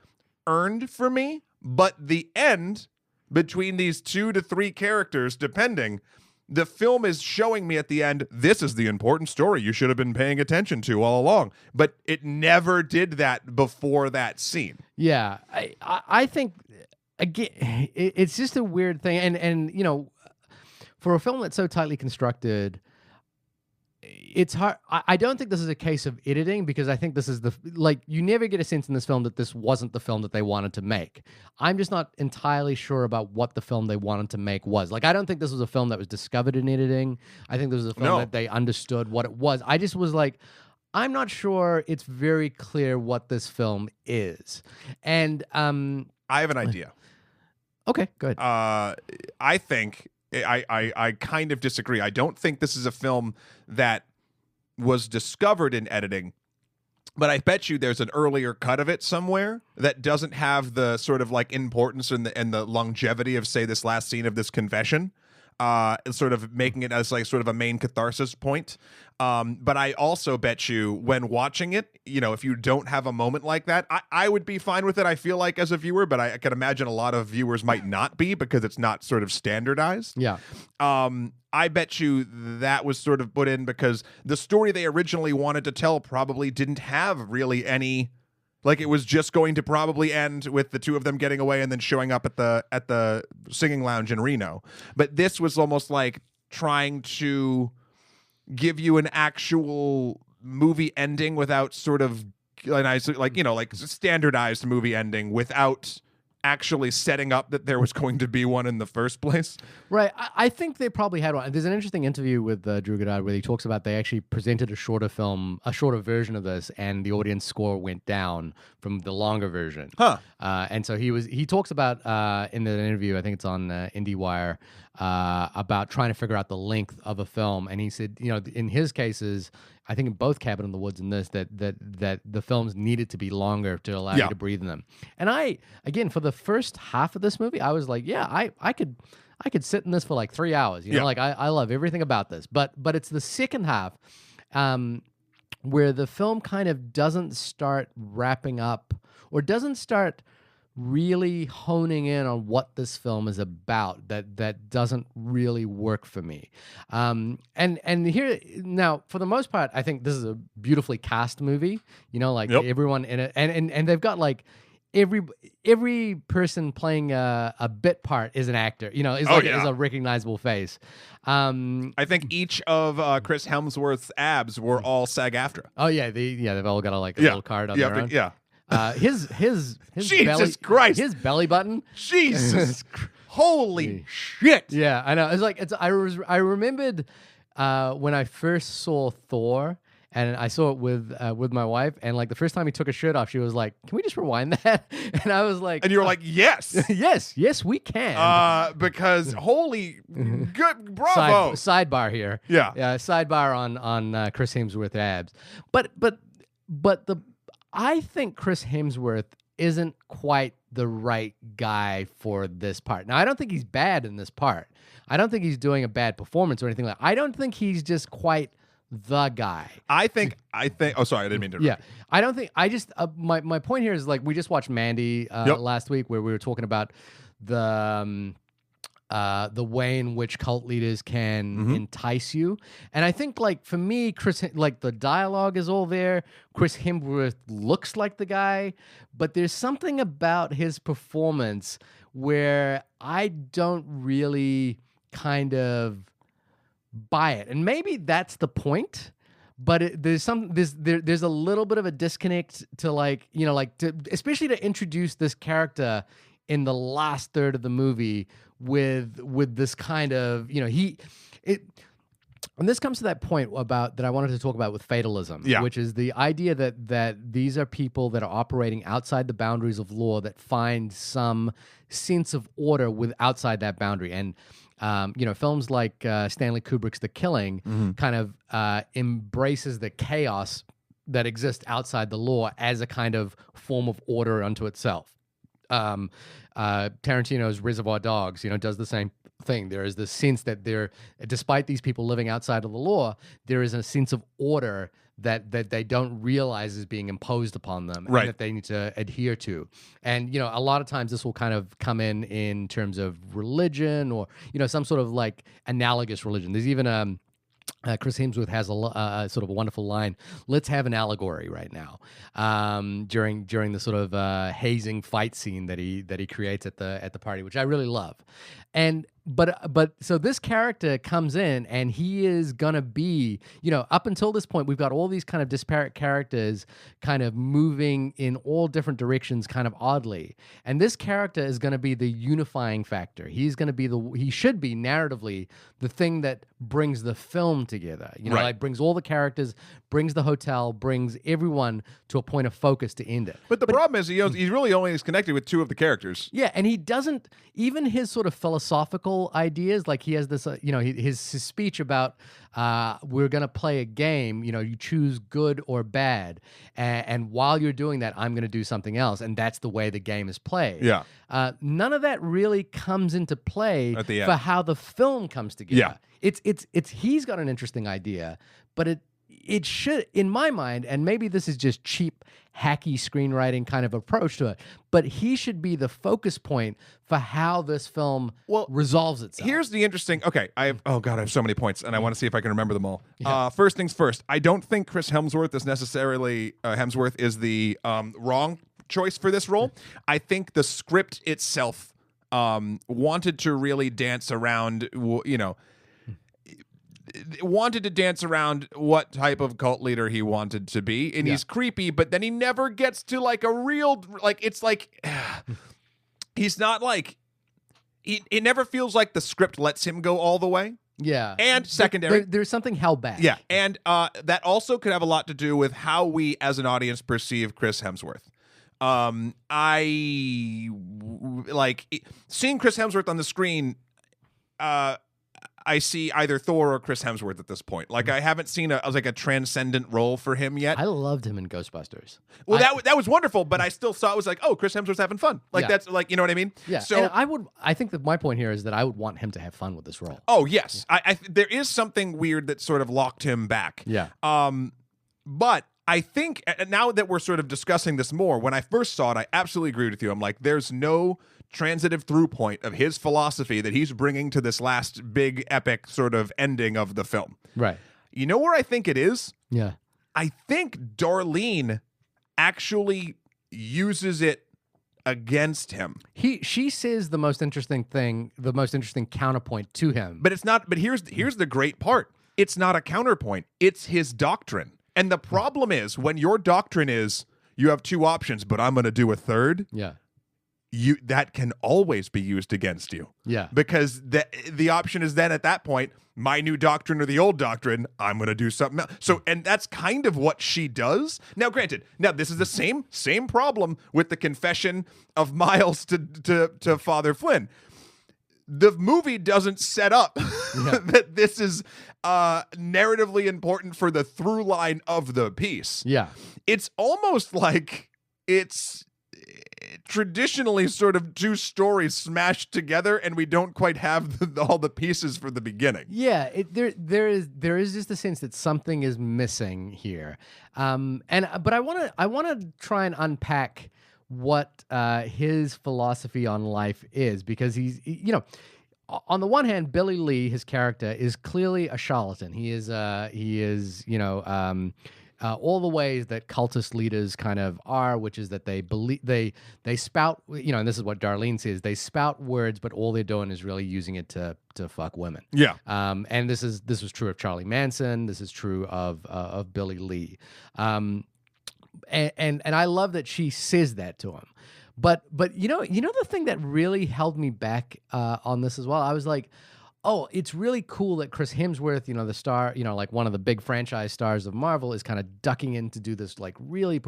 [SPEAKER 1] earned for me, but the end between these 2 to 3 characters, depending, the film is showing me at the end, this is the important story you should have been paying attention to all along. But it never did that before that scene.
[SPEAKER 2] Yeah. I think, again, it's just a weird thing. And for a film that's so tightly constructed, it's hard. I don't think this is a case of editing, because I think this is you never get a sense in this film that this wasn't the film that they wanted to make. I'm just not entirely sure about what the film they wanted to make was. Like, I don't think this was a film that was discovered in editing. I think this was a film that they understood what it was. I just was like, I'm not sure it's very clear what this film is. And
[SPEAKER 1] I have an idea.
[SPEAKER 2] Okay, good.
[SPEAKER 1] I think I kind of disagree. I don't think this is a film that was discovered in editing, but I bet you there's an earlier cut of it somewhere that doesn't have the sort of like importance and the longevity of, say, this last scene of this confession. Sort of making it as like sort of a main catharsis point. But I also bet you when watching it, if you don't have a moment like that, I would be fine with it, I feel like, as a viewer, but I can imagine a lot of viewers might not be, because it's not sort of standardized.
[SPEAKER 2] Yeah.
[SPEAKER 1] I bet you that was sort of put in because the story they originally wanted to tell probably didn't have really any. Like, it was just going to probably end with the 2 of them getting away and then showing up at the singing lounge in Reno. But this was almost like trying to give you an actual movie ending without sort of like standardized movie ending without actually setting up that there was going to be one in the first place.
[SPEAKER 2] Right. I think they probably had one. There's an interesting interview with Drew Goddard where he talks about they actually presented a shorter version of this, and the audience score went down from the longer version.
[SPEAKER 1] Huh.
[SPEAKER 2] And so he talks about in the interview, I think it's on IndieWire, about trying to figure out the length of a film, and he said, in his cases, I think in both Cabin in the Woods and this, that the films needed to be longer to allow you to breathe in them. And again, for the first half of this movie, I was like, yeah, I could sit in this for like 3 hours. Like I love everything about this, but it's the second half, where the film kind of doesn't start wrapping up or doesn't start really honing in on what this film is about, that doesn't really work for me. And here now, for the most part, I think this is a beautifully cast movie. Everyone in it, and they've got like every person playing a bit part is an actor. Is a recognizable face.
[SPEAKER 1] I think each of Chris Hemsworth's abs were all SAG-AFTRA.
[SPEAKER 2] Oh yeah, they've all got a little card on their own.
[SPEAKER 1] Yeah.
[SPEAKER 2] His
[SPEAKER 1] Jesus Christ,
[SPEAKER 2] his belly button.
[SPEAKER 1] Jesus, holy shit!
[SPEAKER 2] Yeah, I know. I remembered when I first saw Thor, and I saw it with my wife, and like the first time he took his shirt off, she was like, "Can we just rewind that?" And I was like,
[SPEAKER 1] and you were like, "Yes,
[SPEAKER 2] yes, we can."
[SPEAKER 1] Because holy good, bravo.
[SPEAKER 2] Sidebar here.
[SPEAKER 1] Yeah.
[SPEAKER 2] Sidebar on Chris Hemsworth abs, but I think Chris Hemsworth isn't quite the right guy for this part. Now, I don't think he's bad in this part. I don't think he's doing a bad performance or anything like that. I don't think he's just quite the guy.
[SPEAKER 1] I think, oh, sorry, I didn't mean to interrupt.
[SPEAKER 2] Yeah. I don't think, my point here is like, we just watched Mandy last week, where we were talking about the way in which cult leaders can entice you. And I think, like, for me, the dialogue is all there. Chris Hemsworth looks like the guy, but there's something about his performance where I don't really kind of buy it. And maybe that's the point. But there's a little bit of a disconnect to especially to introduce this character in the last third of the movie with this kind of, and this comes to that point that I wanted to talk about with fatalism, which is the idea that these are people that are operating outside the boundaries of law, that find some sense of order outside that boundary. And films like Stanley Kubrick's The Killing kind of embraces the chaos that exists outside the law as a kind of form of order unto itself. Tarantino's Reservoir Dogs, does the same thing. There is this sense that despite these people living outside of the law, there is a sense of order that they don't realize is being imposed upon them, and that they need to adhere to. And a lot of times this will kind of come in terms of religion, or some sort of like analogous religion. There's even Chris Hemsworth has a sort of a wonderful line. Let's have an allegory right now. During the sort of hazing fight scene that he creates at the party, which I really love. And but so this character comes in, and he is gonna be, up until this point, we've got all these kind of disparate characters kind of moving in all different directions, kind of oddly. And this character is gonna be the unifying factor. He's gonna be he should be narratively the thing that brings the film together. Like brings all the characters, brings the hotel, brings everyone to a point of focus to end it.
[SPEAKER 1] But the problem is he really only is connected with two of the characters.
[SPEAKER 2] Yeah, and he doesn't, even his sort of philosophical ideas, like he has this, his speech about we're going to play a game, you choose good or bad. And while you're doing that, I'm going to do something else. And that's the way the game is played.
[SPEAKER 1] Yeah.
[SPEAKER 2] None of that really comes into play
[SPEAKER 1] at the end
[SPEAKER 2] for how the film comes together.
[SPEAKER 1] Yeah.
[SPEAKER 2] He's got an interesting idea, but it should, in my mind, and maybe this is just cheap, hacky screenwriting kind of approach to it, but he should be the focus point for how this film resolves itself.
[SPEAKER 1] Here's the interesting, I have so many points, and I want to see if I can remember them all. First things first, I don't think Chris Hemsworth is necessarily, the wrong choice for this role. I think the script itself wanted to really dance around, wanted to dance around what type of cult leader he wanted to be, and he's creepy, but then he never gets to like a real, it's like he's not like it never feels like the script lets him go all the way.
[SPEAKER 2] Yeah.
[SPEAKER 1] And secondary,
[SPEAKER 2] there's something held back.
[SPEAKER 1] Yeah, and that also could have a lot to do with how we as an audience perceive Chris Hemsworth. I like seeing Chris Hemsworth on the screen. I see either Thor or Chris Hemsworth at this point. Like, I haven't seen a transcendent role for him yet.
[SPEAKER 2] I loved him in Ghostbusters.
[SPEAKER 1] Well, that was wonderful, but I still saw it was like, oh, Chris Hemsworth's having fun. Like, that's like, you know what I mean?
[SPEAKER 2] Yeah.
[SPEAKER 1] So
[SPEAKER 2] and I think that my point here is that I would want him to have fun with this role.
[SPEAKER 1] Oh, yes. There is something weird that sort of locked him back.
[SPEAKER 2] Yeah.
[SPEAKER 1] But I think now that we're sort of discussing this more, when I first saw it, I absolutely agreed with you. I'm like, there's no transitive through point of his philosophy that he's bringing to this last big epic sort of ending of the film.
[SPEAKER 2] Right.
[SPEAKER 1] You know where I think it is?
[SPEAKER 2] Yeah.
[SPEAKER 1] I think Darlene actually uses it against him.
[SPEAKER 2] She says the most interesting thing, the most interesting counterpoint to him.
[SPEAKER 1] But it's not, but here's the great part. It's not a counterpoint. It's his doctrine. And the problem is when your doctrine is you have two options, but I'm going to do a third.
[SPEAKER 2] Yeah.
[SPEAKER 1] That can always be used against you.
[SPEAKER 2] Yeah.
[SPEAKER 1] Because the option is then at that point, my new doctrine or the old doctrine, I'm going to do something else. So, and that's kind of what she does. Now, granted, this is the same problem with the confession of Miles to Father Flynn. The movie doesn't set up that this is narratively important for the through line of the piece.
[SPEAKER 2] Yeah.
[SPEAKER 1] It's almost like it's traditionally sort of two stories smashed together and we don't quite have all the pieces for the beginning.
[SPEAKER 2] Yeah, there is just a sense that something is missing here. But I want to try and unpack what his philosophy on life is, because he's on the one hand, Billy Lee, his character, is clearly a charlatan. He is all the ways that cultist leaders kind of are, which is that they believe they spout, and this is what Darlene says, they spout words, but all they're doing is really using it to fuck women.
[SPEAKER 1] Yeah.
[SPEAKER 2] And this was true of Charlie Manson. This is true of Billy Lee. And I love that she says that to him. But the thing that really held me back on this as well, I was like, oh, it's really cool that Chris Hemsworth, the star, like one of the big franchise stars of Marvel, is kind of ducking in to do this really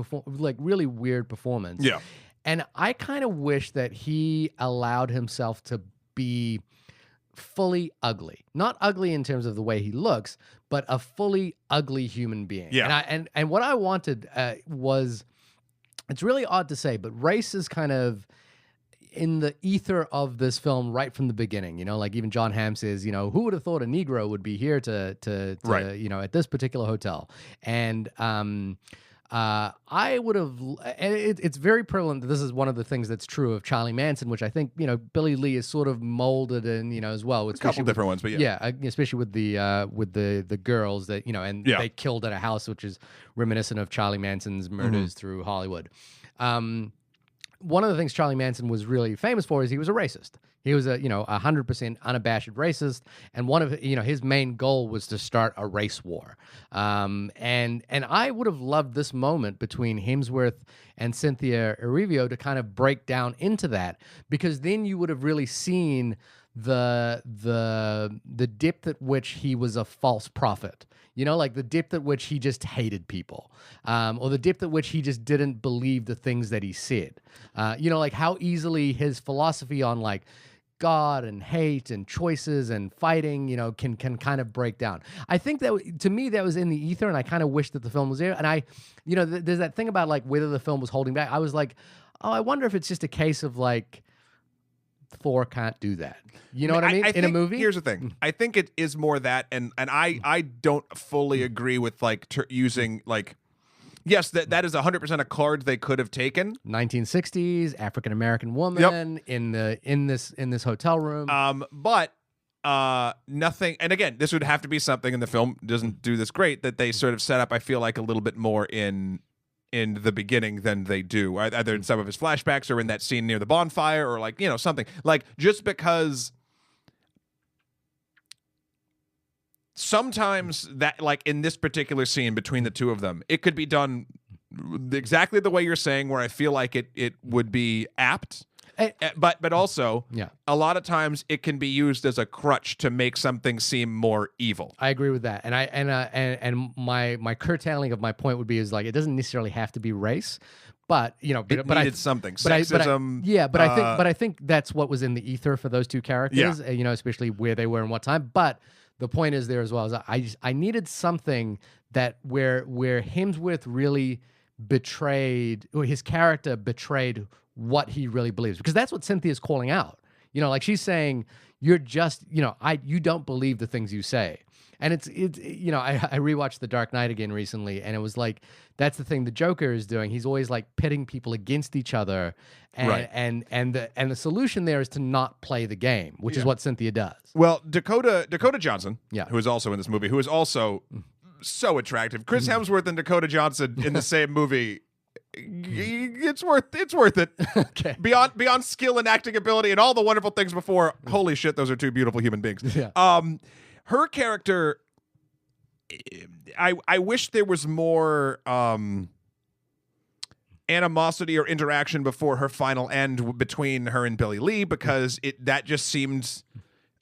[SPEAKER 2] weird performance.
[SPEAKER 1] Yeah.
[SPEAKER 2] And I kind of wish that he allowed himself to be fully ugly. Not ugly in terms of the way he looks, but a fully ugly human being.
[SPEAKER 1] Yeah.
[SPEAKER 2] And what I wanted was, it's really odd to say, but race is kind of in the ether of this film right from the beginning. Like even John Hamm says, who would have thought a Negro would be here to
[SPEAKER 1] right.
[SPEAKER 2] At this particular hotel. And I would have, and it's very prevalent that this is one of the things that's true of Charlie Manson, which I think, Billy Lee is sort of molded in, as well.
[SPEAKER 1] A couple different ones, but yeah.
[SPEAKER 2] Yeah, especially with the girls that, and they killed at a house, which is reminiscent of Charlie Manson's murders through Hollywood. One of the things Charlie Manson was really famous for is he was a racist. He was 100% unabashed racist, and one of his main goal was to start a race war. And I would have loved this moment between Hemsworth and Cynthia Erivo to kind of break down into that, because then you would have really seen the depth at which he was a false prophet. Like the depth at which he just hated people, or the depth at which he just didn't believe the things that he said. Like how easily his philosophy on like God and hate and choices and fighting, can kind of break down. I think that to me that was in the ether, and I kind of wish that the film was there. And I, there's that thing about like whether the film was holding back. I was like, oh, I wonder if it's just a case of like Thor can't do that. You know what I mean? In a movie?
[SPEAKER 1] Here's the thing. I think it is more that, and I don't fully agree with like using like, yes, that is 100% a card they could have taken.
[SPEAKER 2] 1960s African American woman in this hotel room.
[SPEAKER 1] But nothing. And again, this would have to be something, and the film doesn't do this great, that they sort of set up. I feel like a little bit more in the beginning than they do, either in some of his flashbacks or in that scene near the bonfire, or like, something like, just because sometimes that, like in this particular scene between the two of them, it could be done exactly the way you're saying, where I feel like it would be apt. But also, a lot of times it can be used as a crutch to make something seem more evil.
[SPEAKER 2] I agree with that, and my curtailing of my point would be is like, it doesn't necessarily have to be race, But
[SPEAKER 1] it
[SPEAKER 2] but
[SPEAKER 1] needed something.
[SPEAKER 2] But
[SPEAKER 1] Sexism.
[SPEAKER 2] I think that's what was in the ether for those two characters. Especially where they were and what time. But the point is there as well. I needed something that where Hemsworth really betrayed, or his character betrayed what he really believes, because that's what Cynthia's calling out. Like she's saying, you're just, you don't believe the things you say. And it's I rewatched The Dark Knight again recently, and it was like, that's the thing the Joker is doing. He's always like pitting people against each other, and
[SPEAKER 1] Right.
[SPEAKER 2] and the solution there is to not play the game, which is what Cynthia does.
[SPEAKER 1] Well, Dakota Johnson,
[SPEAKER 2] Yeah.
[SPEAKER 1] who is also in this movie, who is also so attractive. Chris Hemsworth and Dakota Johnson in the same movie. It's worth it.
[SPEAKER 2] Okay.
[SPEAKER 1] Beyond skill and acting ability and all the wonderful things before. Holy shit, those are two beautiful human beings.
[SPEAKER 2] Yeah.
[SPEAKER 1] Her character, I wish there was more animosity or interaction before her final end between her and Billy Lee, because that just seemed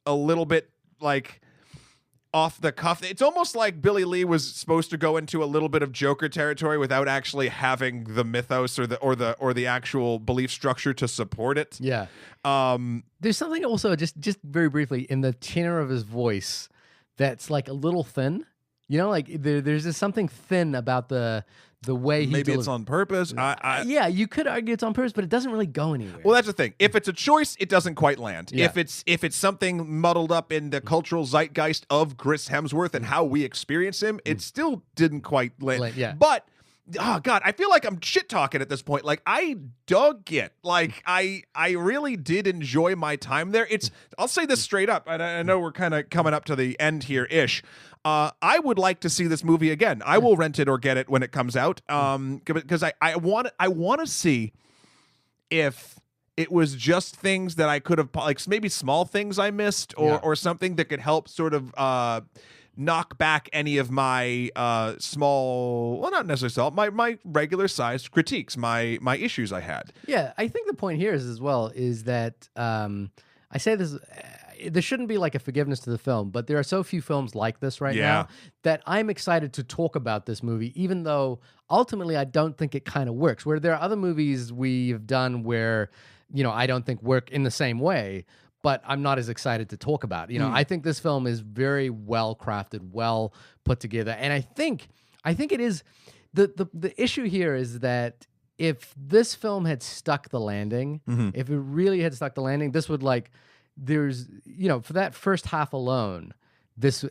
[SPEAKER 1] a little bit like off the cuff. It's almost like Billy Lee was supposed to go into a little bit of Joker territory without actually having the mythos or the actual belief structure to support it.
[SPEAKER 2] Yeah. There's something also just very briefly in the tenor of his voice that's like a little thin. Like there's just something thin about the way he
[SPEAKER 1] maybe it's on purpose.
[SPEAKER 2] Yeah, you could argue it's on purpose, but it doesn't really go anywhere.
[SPEAKER 1] Well, that's the thing. If it's a choice, it doesn't quite land.
[SPEAKER 2] Yeah.
[SPEAKER 1] If it's something muddled up in the cultural zeitgeist of Chris Hemsworth and how we experience him, it still didn't quite land.
[SPEAKER 2] Yeah.
[SPEAKER 1] But oh god, I feel like I'm shit talking at this point. Like, I dug it. Like, I really did enjoy my time there. I'll say this straight up, and I know we're kind of coming up to the end here ish. I would like to see this movie again. I will rent it or get it when it comes out. Because I want to see if it was just things that I could have, like maybe small things I missed, or something that could help sort of knock back any of my small, well, not necessarily small, my regular sized critiques, my issues I had.
[SPEAKER 2] Yeah, I think the point here is as well is that I say this. There shouldn't be like a forgiveness to the film, but there are so few films like this right now that I'm excited to talk about this movie, even though ultimately I don't think it kind of works. Where there are other movies we've done where, I don't think work in the same way, but I'm not as excited to talk about. I think this film is very well crafted, well put together, and I think it is. The issue here is that if this film had stuck the landing, if it really had stuck the landing, this would there's, for that first half alone, this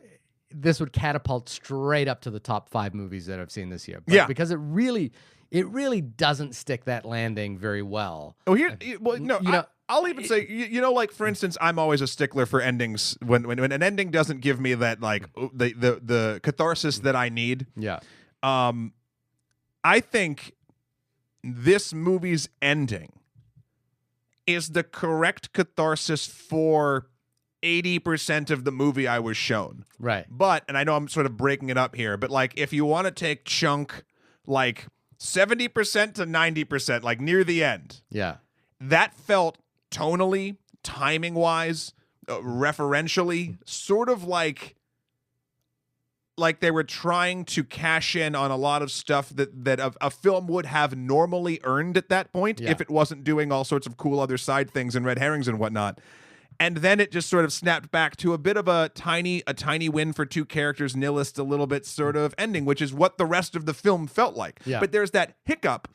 [SPEAKER 2] would catapult straight up to the top 5 movies that I've seen this year. But because it really doesn't stick that landing very well.
[SPEAKER 1] Oh, I'll even say, like, for instance, I'm always a stickler for endings. When an ending doesn't give me that, like, the catharsis that I need.
[SPEAKER 2] Yeah.
[SPEAKER 1] I think this movie's ending is the correct catharsis for 80% of the movie I was shown.
[SPEAKER 2] Right.
[SPEAKER 1] But, and I know I'm sort of breaking it up here, but like, if you want to take chunk, like 70% to 90%, like near the end.
[SPEAKER 2] Yeah.
[SPEAKER 1] That felt tonally, timing wise, referentially, sort of like they were trying to cash in on a lot of stuff that a film would have normally earned at that point if it wasn't doing all sorts of cool other side things and red herrings and whatnot. And then it just sort of snapped back to a bit of a tiny win for two characters, nihilist a little bit sort of ending, which is what the rest of the film felt like.
[SPEAKER 2] Yeah.
[SPEAKER 1] But there's that hiccup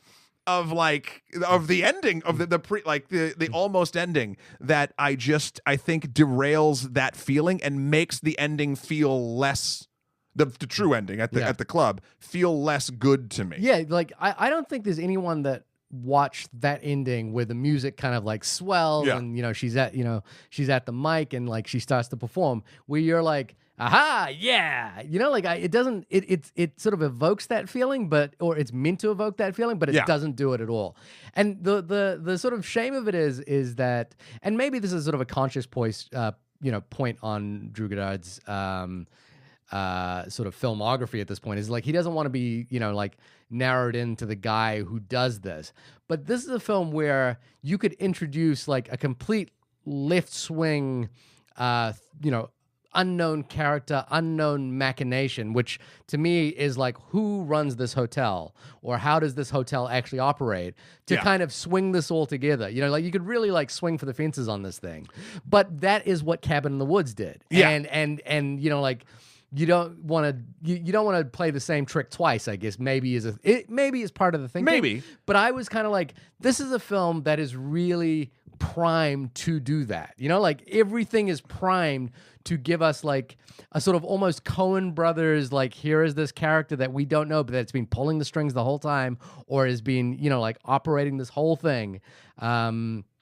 [SPEAKER 1] of the ending of the almost ending that I think derails that feeling and makes the ending feel less. The true ending at the club feel less good to me.
[SPEAKER 2] Yeah, like I don't think there's anyone that watched that ending where the music kind of like swells and she's at the mic and like she starts to perform, where you're like, aha, yeah, it sort of evokes that feeling, or it's meant to evoke that feeling, but it doesn't do it at all. And the sort of shame of it is that, and maybe this is sort of a conscious point on Drew Goddard's sort of filmography at this point, is like he doesn't want to be narrowed into the guy who does this, but this is a film where you could introduce like a complete left swing unknown character, unknown machination, which to me is like, who runs this hotel, or how does this hotel actually operate, to kind of swing this all together. You know, like you could really like swing for the fences on this thing. But that is what Cabin in the Woods did.
[SPEAKER 1] Yeah.
[SPEAKER 2] And you know, like, you don't want to play the same trick twice, I guess. Maybe is part of the thing.
[SPEAKER 1] Maybe.
[SPEAKER 2] But I was kind of like, this is a film that is really primed to do that. You know, like everything is primed to give us like a sort of almost Coen brothers, like, here is this character that we don't know, but that's been pulling the strings the whole time, or has been, you know, like operating this whole thing.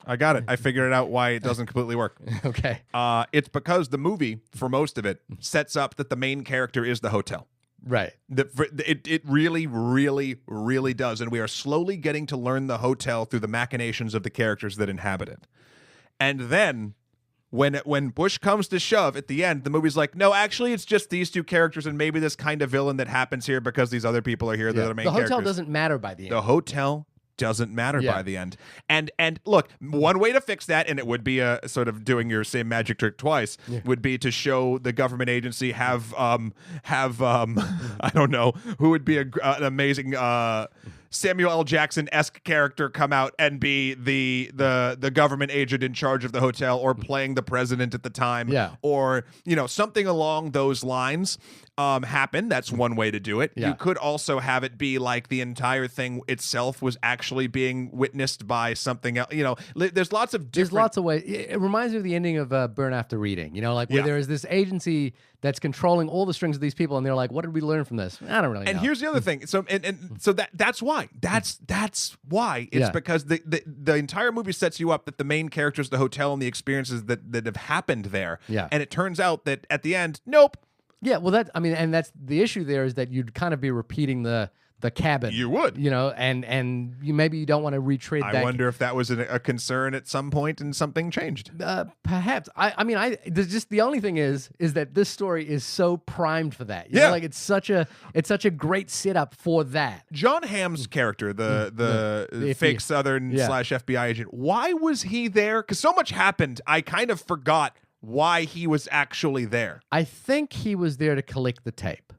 [SPEAKER 1] I got it. I figured it out why it doesn't completely work.
[SPEAKER 2] Okay.
[SPEAKER 1] It's because the movie, for most of it, sets up that the main character is the hotel.
[SPEAKER 2] Right.
[SPEAKER 1] It really, really, really does. And we are slowly getting to learn the hotel through the machinations of the characters that inhabit it. And then when Bush comes to shove at the end, the movie's like, no, actually, it's just these two characters and maybe this kind of villain that happens here because these other people are here that are the main characters.
[SPEAKER 2] The hotel doesn't matter by the end.
[SPEAKER 1] The hotel doesn't matter by the end. And look, one way to fix that, and it would be a sort of doing your same magic trick twice, would be to show the government agency have I don't know, who would be an amazing Samuel L. Jackson-esque character come out and be the government agent in charge of the hotel, or playing the president at the time, or, you know, something along those lines happen. That's one way to do it. You could also have it be like the entire thing itself was actually being witnessed by something else. You know, there's lots of different...
[SPEAKER 2] There's lots of ways. It reminds me of the ending of Burn After Reading, you know, like where there is this agency that's controlling all the strings of these people, and they're like, what did we learn from this? I don't really know.
[SPEAKER 1] And here's the other thing. So so that's why. That's why. It's because the entire movie sets you up that the main character is the hotel and the experiences that have happened there. Yeah. And it turns out that at the end, nope.
[SPEAKER 2] Yeah, well, and that's the issue there, is that you'd kind of be repeating the cabin.
[SPEAKER 1] You would.
[SPEAKER 2] You know, and maybe you don't want to retread that.
[SPEAKER 1] I wonder if that was a concern at some point and something changed.
[SPEAKER 2] Perhaps. Just the only thing is that this story is so primed for that. You know, like it's such a great setup for that.
[SPEAKER 1] John Hamm's character, the fake Southern / FBI agent, why was he there? Because so much happened, I kind of forgot why he was actually there.
[SPEAKER 2] I think he was there to collect the tape.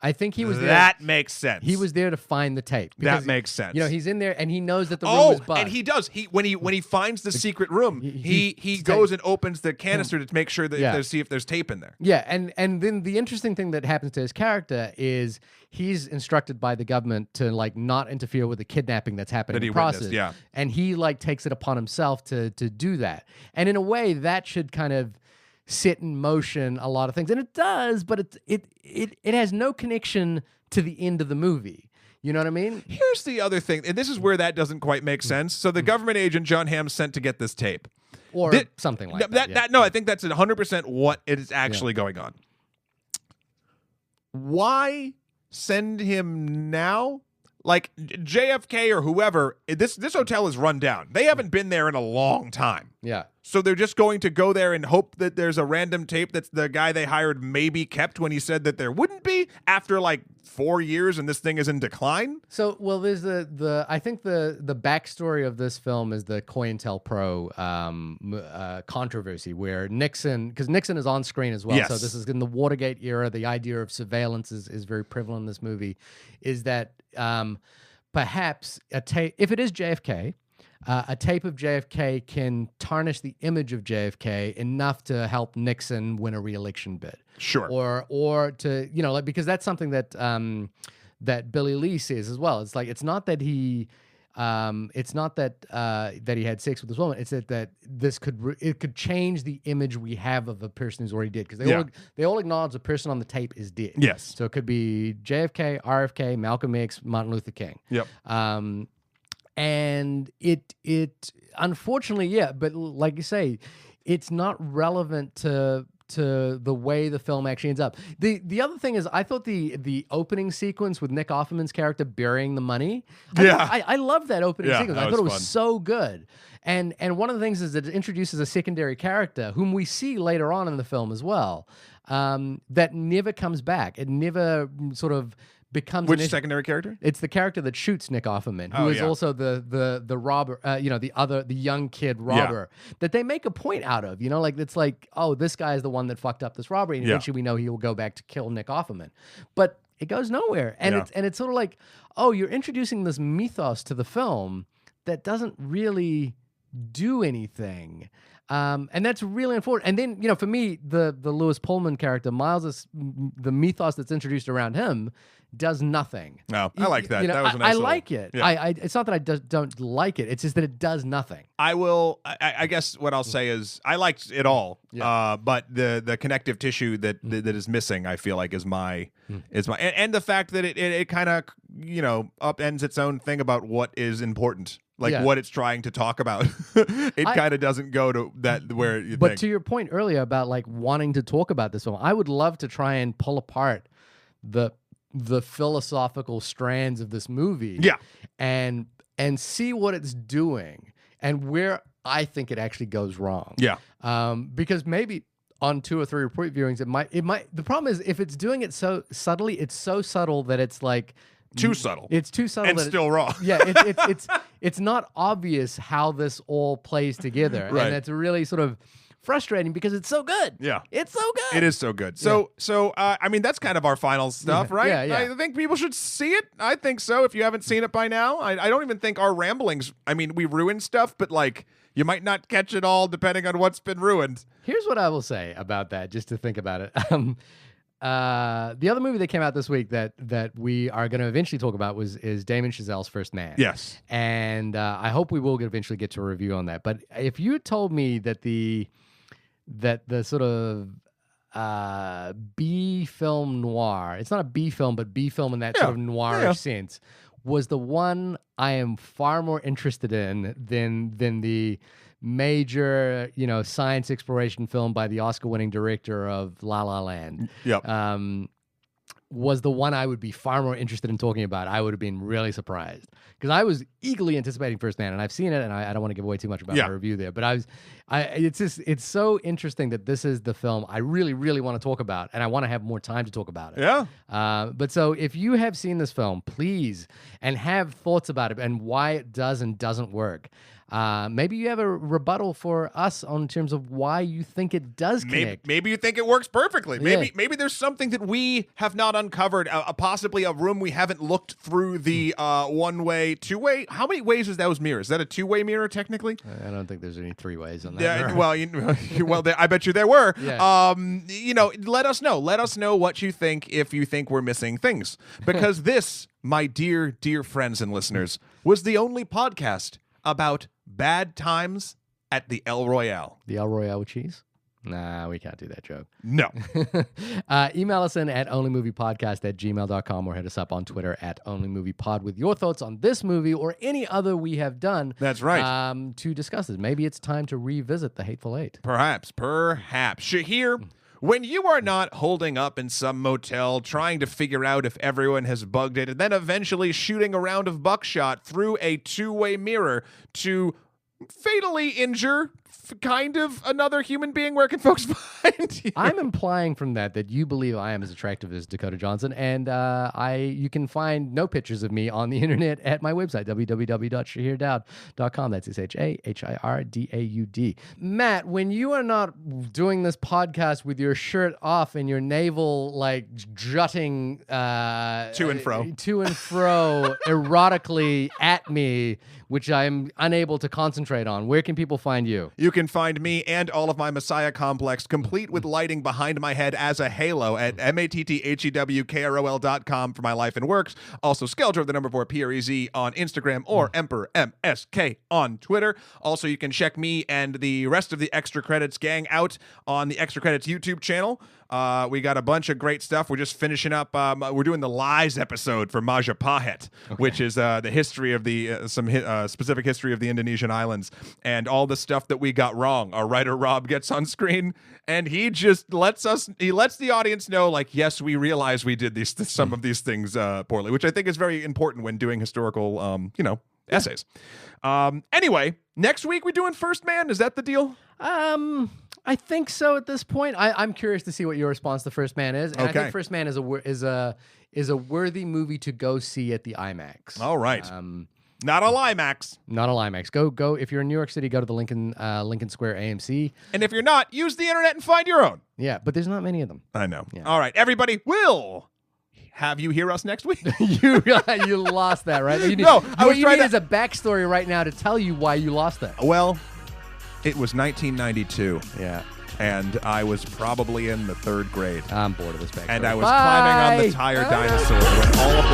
[SPEAKER 2] I think he was there.
[SPEAKER 1] That makes sense.
[SPEAKER 2] He was there to find the tape. Because,
[SPEAKER 1] that makes sense.
[SPEAKER 2] You know, he's in there and he knows that the room is bugged.
[SPEAKER 1] And he does. When he finds the secret room, he goes and opens the canister to make sure that see if there's tape in there.
[SPEAKER 2] Yeah, and then the interesting thing that happens to his character is he's instructed by the government to like not interfere with the kidnapping that's happening in the process. And he like takes it upon himself to do that. And in a way, that should kind of set in motion a lot of things, and it does, but it has no connection to the end of the movie. You know what I mean?
[SPEAKER 1] Here's the other thing, and this is where that doesn't quite make sense. So the government agent John Hamm sent to get this tape,
[SPEAKER 2] or something like that.
[SPEAKER 1] No, I think that's 100% what is actually going on. Why send him now? Like JFK or whoever, this hotel is run down. They haven't been there in a long time.
[SPEAKER 2] Yeah.
[SPEAKER 1] So they're just going to go there and hope that there's a random tape that's the guy they hired maybe kept when he said that there wouldn't be after like 4 years and this thing is in decline.
[SPEAKER 2] So, well, there's I think the backstory of this film is the COINTELPRO controversy where because Nixon is on screen as well.
[SPEAKER 1] Yes.
[SPEAKER 2] So this is in the Watergate era. The idea of surveillance is very prevalent in this movie. Is that perhaps a tape, if it is JFK, a tape of JFK can tarnish the image of JFK enough to help Nixon win a re-election bid.
[SPEAKER 1] Sure.
[SPEAKER 2] Or to, you know, like, because that's something that that Billy Lee says as well. It's like, it's not that he that he had sex with this woman. It's that this could change the image we have of a person who's already dead, because they all acknowledge the person on the tape is dead.
[SPEAKER 1] Yes.
[SPEAKER 2] So it could be JFK, RFK, Malcolm X, Martin Luther King.
[SPEAKER 1] Yep.
[SPEAKER 2] And it unfortunately, but like you say, it's not relevant to the way the film actually ends up. The other thing is, I thought the opening sequence with Nick Offerman's character burying the money, I love that opening sequence. I thought it was so good. And one of the things is that it introduces a secondary character whom we see later on in the film as well, that never comes back. It never sort of becomes
[SPEAKER 1] Which secondary character?
[SPEAKER 2] It's the character that shoots Nick Offerman, who is also the robber, the young kid robber that they make a point out of. Like it's like, oh, this guy is the one that fucked up this robbery, and eventually we know he will go back to kill Nick Offerman, but it goes nowhere. And it's sort of like, oh, you're introducing this mythos to the film that doesn't really do anything. And that's really important. And then, for me, the Lewis Pullman character, Miles, the mythos that's introduced around him does nothing.
[SPEAKER 1] No, I like that. That was a nice
[SPEAKER 2] I like it. Yeah. It's not that I don't like it. It's just that it does nothing.
[SPEAKER 1] I guess what I'll say is I liked it all. Yeah. But the connective tissue that is missing, I feel like is my and the fact that it kind of, upends its own thing about what is important. Like what it's trying to talk about. It kind of doesn't go to that where you
[SPEAKER 2] But
[SPEAKER 1] think.
[SPEAKER 2] To your point earlier about like wanting to talk about this film, I would love to try and pull apart the philosophical strands of this movie. Yeah. And see what it's doing and where I think it actually goes wrong. Yeah. Because maybe on 2 or 3 report viewings, it might the problem is if it's doing it so subtly, it's so subtle that it's like
[SPEAKER 1] too subtle.
[SPEAKER 2] It's too subtle.
[SPEAKER 1] And still wrong.
[SPEAKER 2] Yeah, it's not obvious how this all plays together. Right. And it's really sort of frustrating because it's so good. Yeah. It's so good.
[SPEAKER 1] It is so good. So I mean, that's kind of our final stuff, right?
[SPEAKER 2] Yeah.
[SPEAKER 1] I think people should see it. I think so. If you haven't seen it by now, I don't even think our ramblings, I mean, we ruin stuff, but like you might not catch it all depending on what's been ruined.
[SPEAKER 2] Here's what I will say about that, just to think about it. The other movie that came out this week that we are going to eventually talk about is Damien Chazelle's First Man. Yes. And I hope we will eventually get to a review on that. But if you told me that the sort of B film noir, it's not a B film, but B film in that sort of noirish sense, was the one I am far more interested in than the major, science exploration film by the Oscar-winning director of La La Land. Yep. Was the one I would be far more interested in talking about. I would have been really surprised because I was eagerly anticipating First Man, and I've seen it, and I don't want to give away too much about my review there. But it's so interesting that this is the film I really, really want to talk about, and I want to have more time to talk about it. Yeah. But so if you have seen this film, please, and have thoughts about it and why it does and doesn't work. Maybe you have a rebuttal for us on terms of why you think it does connect.
[SPEAKER 1] Maybe you think it works perfectly. Maybe there's something that we have not uncovered. Possibly a room we haven't looked through the one-way, two-way. How many ways is those mirrors? Is that a two-way mirror technically?
[SPEAKER 2] I don't think there's any 3 ways on that.
[SPEAKER 1] Yeah. Well, I bet you there were. Yeah. Let us know. Let us know what you think if you think we're missing things, because this, my dear friends and listeners, was the only podcast about bad times at the El Royale.
[SPEAKER 2] The El Royale with cheese? Nah, we can't do that joke.
[SPEAKER 1] No.
[SPEAKER 2] Email us in at onlymoviepodcast@gmail.com or hit us up on Twitter at onlymoviepod with your thoughts on this movie or any other we have done.
[SPEAKER 1] That's right.
[SPEAKER 2] To discuss this. Maybe it's time to revisit The Hateful Eight.
[SPEAKER 1] Perhaps. Shahir, when you are not holding up in some motel trying to figure out if everyone has bugged it and then eventually shooting a round of buckshot through a two-way mirror to fatally injure kind of another human being, where can folks find you?
[SPEAKER 2] I'm implying from that you believe I am as attractive as Dakota Johnson, and you can find no pictures of me on the internet at my website, www.shahirdaud.com. That's SHAHIRDAUD. Matt, when you are not doing this podcast with your shirt off and your navel like jutting
[SPEAKER 1] to and fro
[SPEAKER 2] erotically at me, which I'm unable to concentrate on, where can people find you?
[SPEAKER 1] You can find me and all of my Messiah complex, complete with lighting behind my head as a halo, at MATTHEWKROL.com for my life and works. Also, Skeldro, the number 4 PREZ on Instagram, or Emperor MSK on Twitter. Also, you can check me and the rest of the Extra Credits gang out on the Extra Credits YouTube channel. We got a bunch of great stuff. We're just finishing up. We're doing the Lies episode for Majapahit, which is the history of the specific history of the Indonesian islands and all the stuff that we got wrong. Our writer Rob gets on screen and he just lets the audience know, like, yes, we realize we did some of these things poorly, which I think is very important when doing historical, essays. Anyway, next week we doing First Man. Is that the deal?
[SPEAKER 2] I think so at this point. I'm curious to see what your response to First Man is. And I think First Man is a worthy movie to go see at the IMAX.
[SPEAKER 1] All right. Not a IMAX.
[SPEAKER 2] Not a IMAX. Go if you're in New York City, go to the Lincoln Square AMC.
[SPEAKER 1] And if you're not, use the internet and find your own.
[SPEAKER 2] Yeah, but there's not many of them.
[SPEAKER 1] I know.
[SPEAKER 2] Yeah.
[SPEAKER 1] All right, everybody, we'll have you hear us next week.
[SPEAKER 2] you lost that, right? You need,
[SPEAKER 1] No, I was
[SPEAKER 2] you
[SPEAKER 1] trying
[SPEAKER 2] need
[SPEAKER 1] to-
[SPEAKER 2] is a backstory right now to tell you why you lost that.
[SPEAKER 1] Well, it was 1992.
[SPEAKER 2] Yeah.
[SPEAKER 1] And I was probably in the 3rd grade.
[SPEAKER 2] I'm bored of this backstory.
[SPEAKER 1] And I was climbing on the tire dinosaur when all of